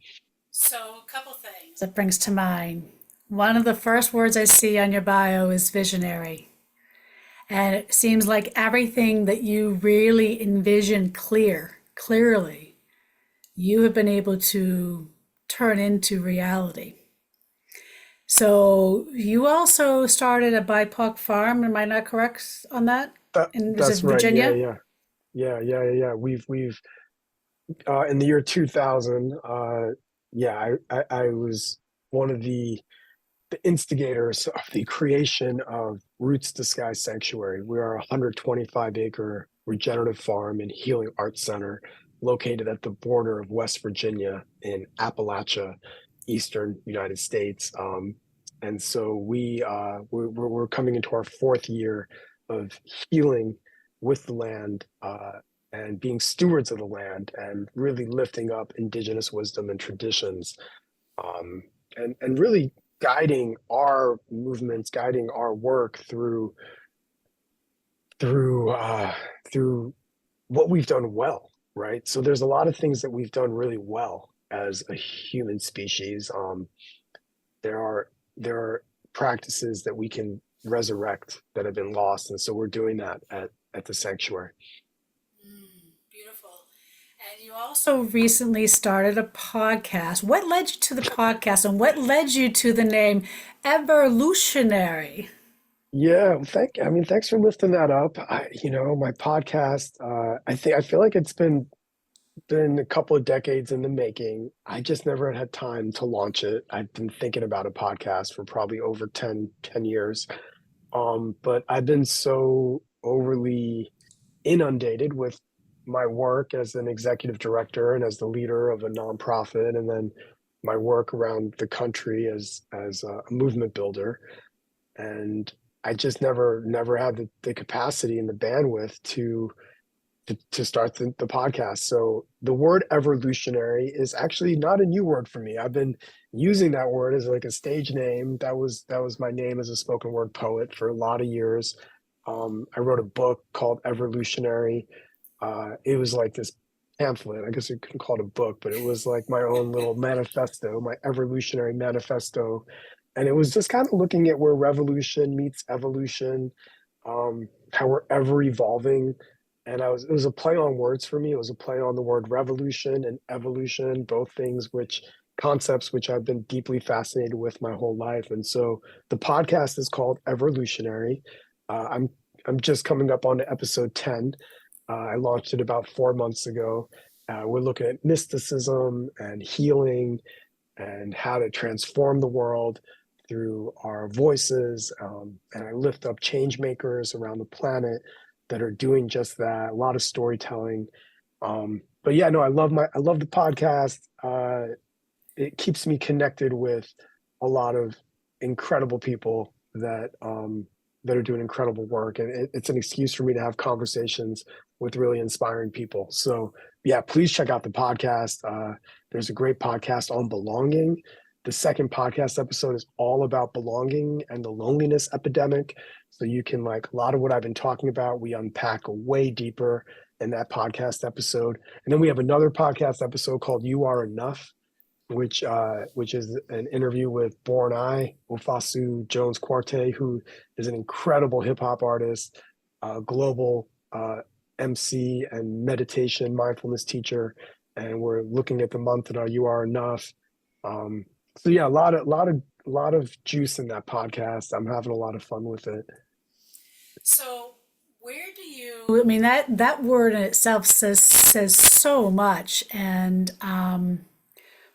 S1: So, a couple things that brings to mind. One of the first words I see on your bio is visionary. And it seems like everything that you really envision clearly, you have been able to turn into reality. So you also started a BIPOC farm, am I not correct on that? And was it
S2: That's right.
S1: Virginia?
S2: Yeah. We've in the year 2000, I was one of the instigators of the creation of Roots to Sky Sanctuary. We are a 125-acre regenerative farm and healing arts center located at the border of West Virginia in Appalachia, eastern United States. And so we're coming into our fourth year of healing with the land and being stewards of the land and really lifting up indigenous wisdom and traditions um, and really guiding our movements, guiding our work through through what we've done well, right? So there's a lot of things that we've done really well as a human species. There are there are practices that we can resurrect that have been lost, and so we're doing that at the sanctuary.
S1: Beautiful. And you also recently started a podcast. What led you to the podcast and what led you to the name Everlutionary?
S2: Yeah, well, thanks for lifting that up. My podcast. I feel like it's been a couple of decades in the making. I just never had time to launch it. I've been thinking about a podcast for probably over ten years. But I've been so overly inundated with my work as an executive director and as the leader of a nonprofit, and then my work around the country as a movement builder. And I just never had the capacity and the bandwidth to start the podcast. So the word evolutionary is actually not a new word for me. I've been using that word as like a stage name. That was my name as a spoken word poet for a lot of years. I wrote a book called Everlutionary. It was like this pamphlet. I guess you couldn't call it a book, but it was like my own little manifesto, my evolutionary manifesto. And it was just kind of looking at where revolution meets evolution, how we're ever evolving. And it was a play on words for me. It was a play on the word revolution and evolution, both things which concepts which I've been deeply fascinated with my whole life. And so the podcast is called Everlutionary. I'm just coming up on to episode 10. I launched it about 4 months ago. We're looking at mysticism and healing and how to transform the world through our voices. And I lift up change makers around the planet that are doing just that. A lot of storytelling. But yeah, no, I love the podcast. It keeps me connected with a lot of incredible people that are doing incredible work, and it's an excuse for me to have conversations with really inspiring people. So yeah, please check out the podcast. There's a great podcast on belonging. The second podcast episode is all about belonging and the loneliness epidemic. So you can, like, a lot of what I've been talking about, we unpack way deeper in that podcast episode. And then we have another podcast episode called You Are Enough, which is an interview with Born I, Ofasu Jones Quartet, who is an incredible hip hop artist, global MC and meditation mindfulness teacher. And we're looking at the month in our You Are Enough. So yeah, a lot of juice in that podcast. I'm having a lot of fun with it.
S1: So where do you, I mean, that word in itself says so much. And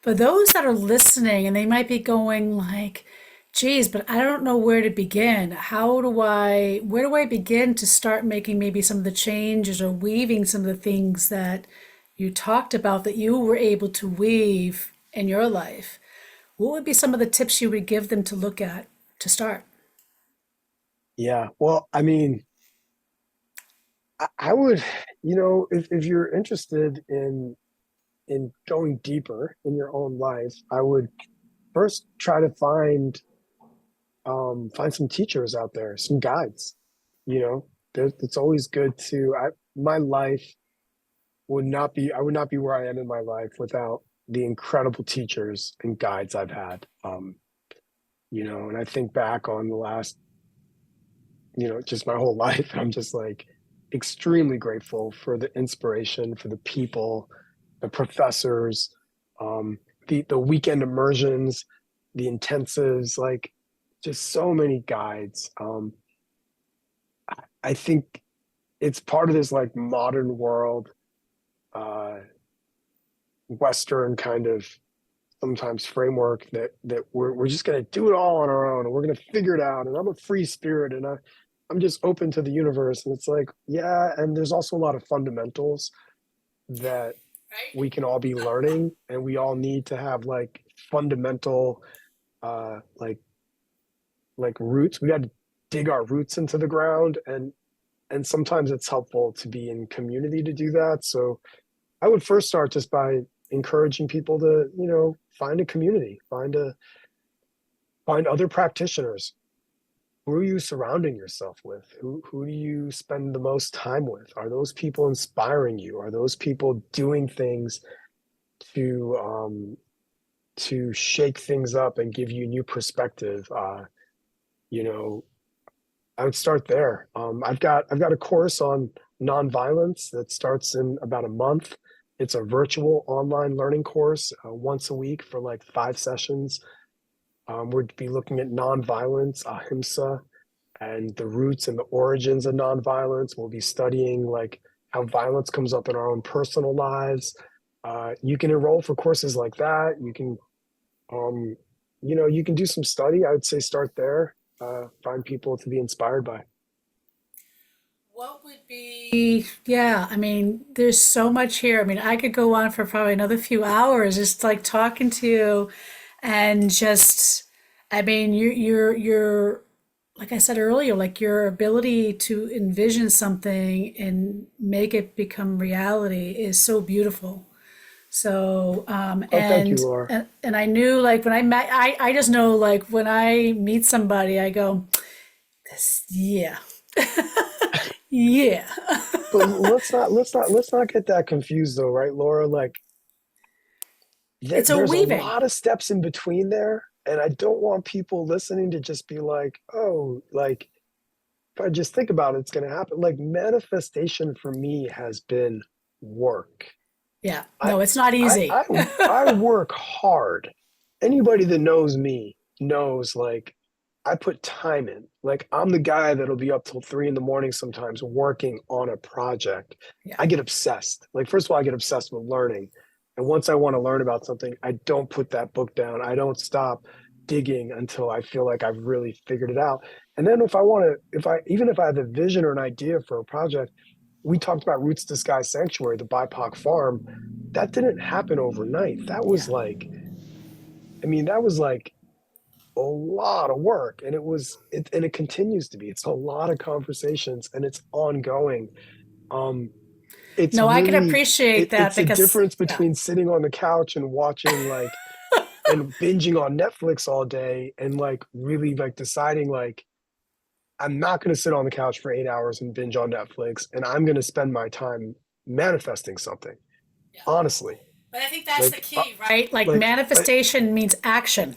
S1: for those that are listening and they might be going like, geez, but I don't know where to begin. Where do I begin to start making maybe some of the changes or weaving some of the things that you talked about that you were able to weave in your life? What would be some of the tips you would give them to look at to start?
S2: Yeah, well, I mean, I would, if you're interested in going deeper in your own life, I would first try to find some teachers out there, some guides. You know, it's always good to. My life would not be. I would not be where I am in my life without the incredible teachers and guides I've had. And I think back on the last, just my whole life. I'm just like extremely grateful for the inspiration, for the people, the professors, the weekend immersions, the intensives, like just so many guides. I think it's part of this like modern world, uh, Western kind of sometimes framework that we're just gonna do it all on our own and we're gonna figure it out. And I'm a free spirit and I'm just open to the universe. And it's like, yeah, and there's also a lot of fundamentals that
S1: Right?
S2: we can all be learning, and we all need to have like fundamental uh like like roots. We got to dig our roots into the ground, and sometimes it's helpful to be in community to do that. So I would first start just by encouraging people to, find a community, find other practitioners. Who are you surrounding yourself with? Who do you spend the most time with? Are those people inspiring you? Are those people doing things to shake things up and give you new perspective? You know, I would start there. I've got a course on nonviolence that starts in about a month. It's a virtual online learning course, once a week for like 5 sessions. We'd be looking at nonviolence, ahimsa, and the roots and the origins of nonviolence. We'll be studying like how violence comes up in our own personal lives. You can enroll for courses like that. Um, you can do some study. I would say start there. Find people to be inspired by.
S1: What would be, yeah, I mean, there's so much here. I mean, I could go on for probably another few hours just like talking to you and just, I mean, like I said earlier, like your ability to envision something and make it become reality is so beautiful. So,
S2: Oh, thank you, Laura.
S1: and I knew like when I just know like when I meet somebody, I go, this, yeah. Yeah.
S2: But let's not get that confused though, right, Laura? Like
S1: It's a
S2: there's a
S1: weaving.
S2: lot of steps in between there, and I don't want people listening to just be like, oh, like if I just think about it, it's going to happen. Like manifestation for me has been work.
S1: Yeah.
S2: I
S1: No, it's not
S2: I
S1: easy.
S2: I I work hard. Anybody that knows me knows like I put time in. Like I'm the guy that'll be up till 3 in the morning sometimes working on a project.
S1: Yeah.
S2: I get obsessed. Like first of all, I get obsessed with learning. And once I want to learn about something, I don't put that book down. I don't stop digging until I feel like I've really figured it out. And then if I want to, if I even if I have a vision or an idea for a project, we talked about Roots Disguise Sanctuary, the BIPOC farm. That didn't happen overnight. That
S1: Yeah.
S2: was like, I mean, that was like a lot of work, and and it continues to be. It's a lot of conversations, and it's ongoing. Um, it's
S1: No, I can
S2: really,
S1: appreciate that
S2: it's a
S1: because,
S2: difference
S1: yeah.
S2: between sitting on the couch and watching like and binging on Netflix all day, and like really like deciding like I'm not going to sit on the couch for 8 hours and binge on Netflix, and I'm going to spend my time manifesting something.
S1: Yeah.
S2: Honestly,
S1: But I think that's the
S2: like
S1: key, right? Like
S2: like
S1: manifestation means action.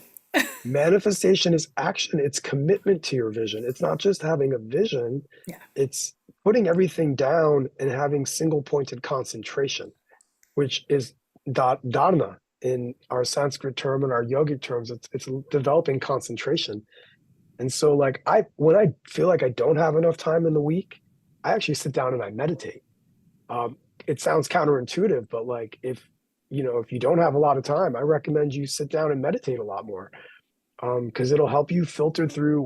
S2: manifestation is action. It's commitment to your vision. It's not just having a vision.
S1: Yeah.
S2: It's putting everything down and having single pointed concentration, which is dharma in our Sanskrit term and our yogic terms. It's developing concentration. And so like when I feel like I don't have enough time in the week, I actually sit down and I meditate. Um, it sounds counterintuitive, but like if you don't have a lot of time, I recommend you sit down and meditate a lot more, because it'll help you filter through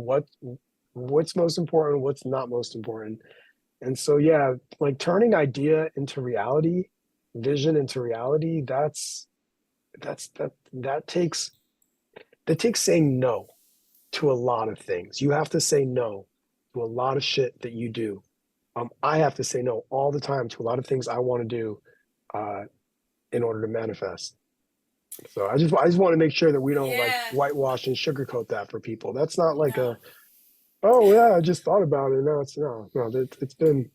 S2: what's most important, what's not most important. And so yeah, like turning idea into reality, vision into reality, that takes saying no to a lot of things. You have to say no to a lot of shit that you do. I have to say no all the time to a lot of things I want to do uh, in order to manifest. So I just want to make sure that we don't like
S1: Yeah.
S2: whitewash and sugarcoat that for people. That's not like
S1: No.
S2: a, oh yeah, I just thought about it. No, no. It's been.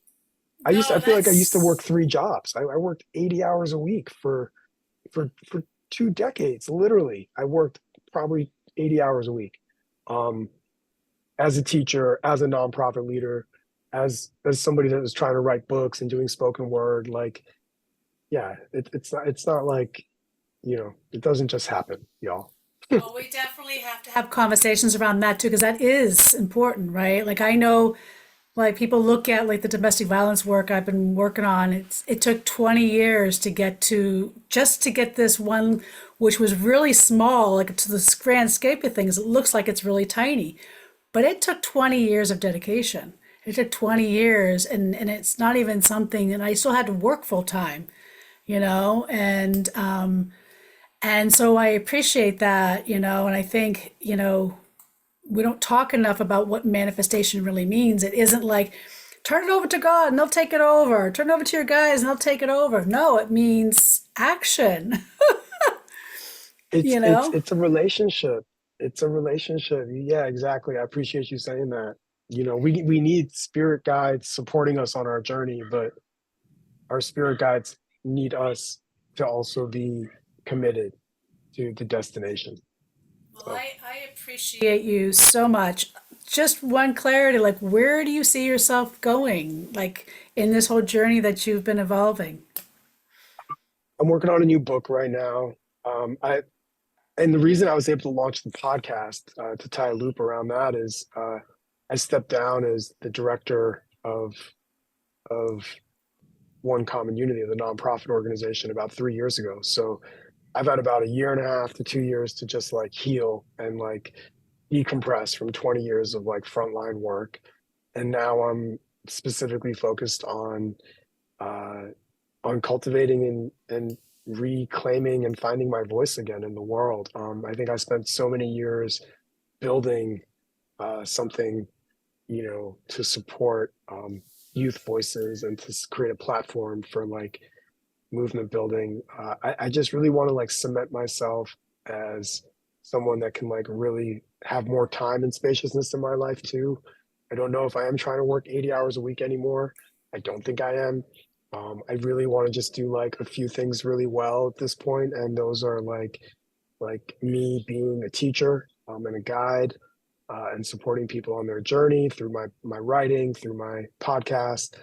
S2: I
S1: No,
S2: feel like I used to work
S1: that's
S2: 3 jobs. I worked 80 hours a week for 2 decades. Literally, I worked probably 80 hours a week. Um, as a teacher, as a nonprofit leader, as somebody that was trying to write books and doing spoken word, like yeah, it's not like it doesn't just happen, y'all.
S1: no, we definitely have to have conversations around that too, because that is important, right? Like I know like people look at like the domestic violence work I've been working on. It took 20 years to get to just to get this one, which was really small, like to the grand scope of things. It looks like it's really tiny, but it took 20 years of dedication. It took 20 years, and it's not even something. And I still had to work full time, and so I appreciate that, and I think we don't talk enough about what manifestation really means. It isn't like turn it over to God and they'll take it over. Turn it over to your guys and they'll take it over. No, it means action.
S2: It's
S1: you
S2: it's
S1: know?
S2: it's a relationship. It's a relationship. Yeah, exactly. I appreciate you saying that. We need spirit guides supporting us on our journey, but our spirit guides need us to also be committed to the destination.
S1: Well,
S2: So
S1: I appreciate you so much. Just one clarity, like where do you see yourself going, like in this whole journey that you've been evolving?
S2: I'm working on a new book right now. I and the reason I was able to launch the podcast to tie a loop around that is I stepped down as the director of One Common Unity, the nonprofit organization, about 3 years ago. So I've had about a year and a half to 2 years to just like heal and like decompress from 20 years of like frontline work. And now I'm specifically focused uh, on cultivating and reclaiming and finding my voice again in the world. I think I spent so many years building something, to support youth voices and to create a platform for like movement building. I just really want to like cement myself as someone that can like really have more time and spaciousness in my life too, I don't know if I am trying to work 80 hours a week anymore. I don't think I am. I really want to just do like a few things really well at this point, and those are like me being a teacher and a guide, and supporting people on their journey through my writing, through my podcast.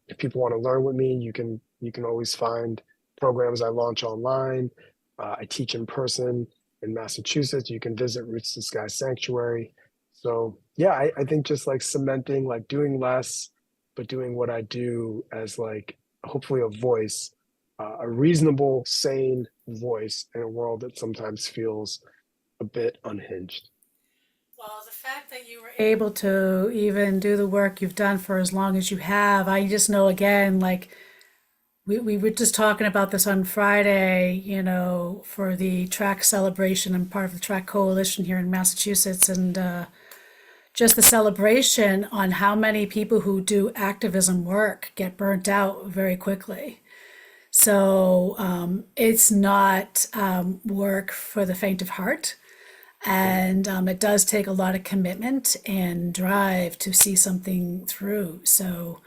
S2: If people want to learn with me, you can always find programs I launch online. I teach in person in Massachusetts. You can visit Roots to Sky Sanctuary. So yeah, I think just like cementing, like doing less, but doing what I do as like hopefully a voice, a reasonable, sane voice in a world that sometimes feels a bit unhinged.
S1: Well, the fact that you were able to even do the work you've done for as long as you have, I just know again, like we were just talking about this on Friday, for the track celebration. I'm part of the track coalition here in Massachusetts, and just the celebration on how many people who do activism work get burnt out very quickly. So it's not work for the faint of heart.
S2: Right.
S1: And it does take a lot of commitment and drive to see something through. So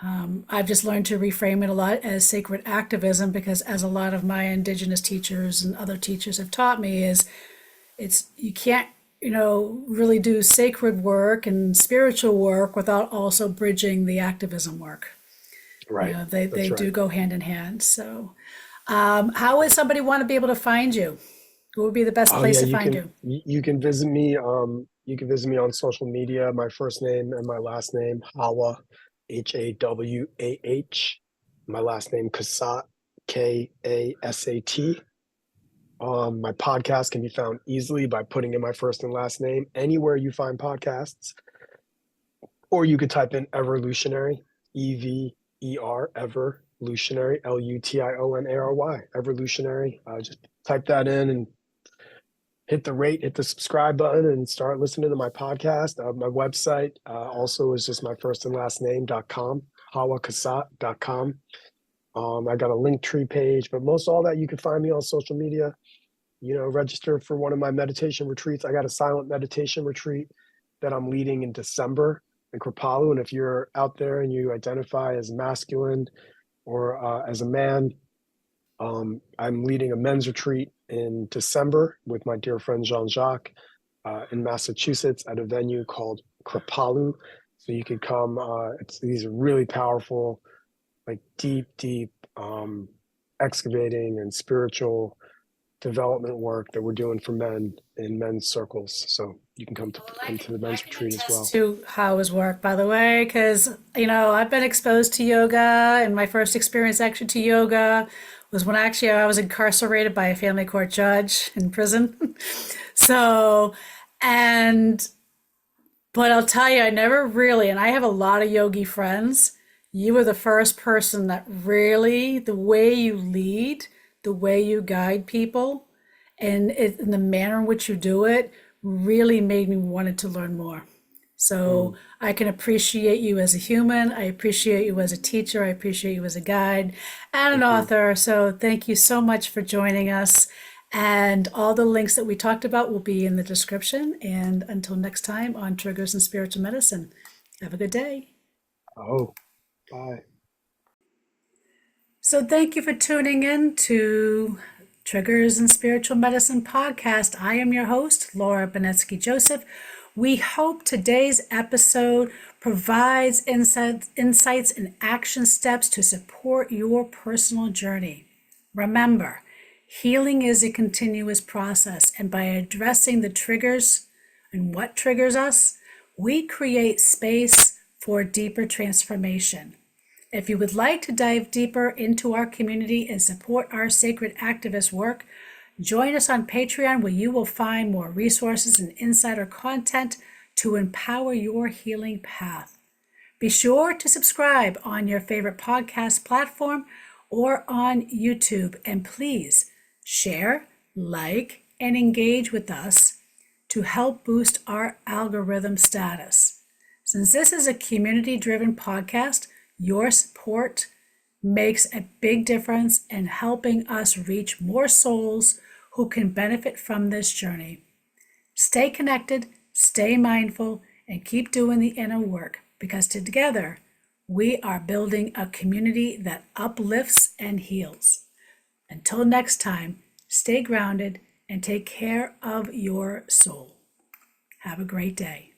S1: I've just learned to reframe it a lot as sacred activism, because as a lot of my indigenous teachers and other teachers have taught me, is it's you can't really do sacred work and spiritual work without also bridging the activism work.
S2: Right.
S1: They
S2: That's
S1: do
S2: right.
S1: go hand in hand. So how would somebody want to be able to find you? What would be the best
S2: Oh
S1: place
S2: yeah,
S1: to find you?
S2: you can visit me. You can visit me on social media. My first name and my last name, Hawah, Hawah. My last name Kasat, Kasat. My podcast can be found easily by putting in my first and last name anywhere you find podcasts, or you could type in Everlutionary, Evolutionary, Lutionary, Everlutionary. Just type that in and hit the subscribe button and start listening to my podcast. My website also is just my first and last name.com, hawahkasat.com. I got a link tree page, but most all that you can find me on social media. Register for one of my meditation retreats. I got a silent meditation retreat that I'm leading in December in Kripalu. And if you're out there and you identify as masculine or as a man, I'm leading a men's retreat in December with my dear friend Jean-Jacques in Massachusetts at a venue called Kripalu. So you could come. These are really powerful, like deep excavating and spiritual development work that we're doing for men in men's circles. So you can
S1: Well,
S2: come to the
S1: I
S2: men's
S1: can
S2: retreat as
S1: attest
S2: well.
S1: to how his work, by the way, because I've been exposed to yoga, and my first experience actually to yoga was when actually I was incarcerated by a family court judge in prison. So, and but I'll tell you, I never really, and I have a lot of yogi friends. You were the first person that really, the way you lead, the way you guide people, and the manner in which you do it really made me wanted to learn more. So
S2: Mm,
S1: I can appreciate you as a human. I appreciate you as a teacher. I appreciate you as a guide and an
S2: thank you.
S1: author. So thank you so much for joining us. And all the links that we talked about will be in the description. And until next time on Triggers and Spiritual Medicine, have a good day.
S2: Oh, bye.
S1: So thank you for tuning in to Triggers and Spiritual Medicine podcast. I am your host, Laura Bonetzky Joseph. We hope today's episode provides insights and action steps to support your personal journey. Remember, healing is a continuous process, and by addressing the triggers and what triggers us, we create space for deeper transformation. If you would like to dive deeper into our community and support our sacred activist work, join us on Patreon, where you will find more resources and insider content to empower your healing path. Be sure to subscribe on your favorite podcast platform or on YouTube, and please share, like, and engage with us to help boost our algorithm status. Since this is a community-driven podcast, your support makes a big difference in helping us reach more souls who can benefit from this journey. Stay connected, stay mindful, and keep doing the inner work, because together we are building a community that uplifts and heals. Until next time, stay grounded and take care of your soul. Have a great day.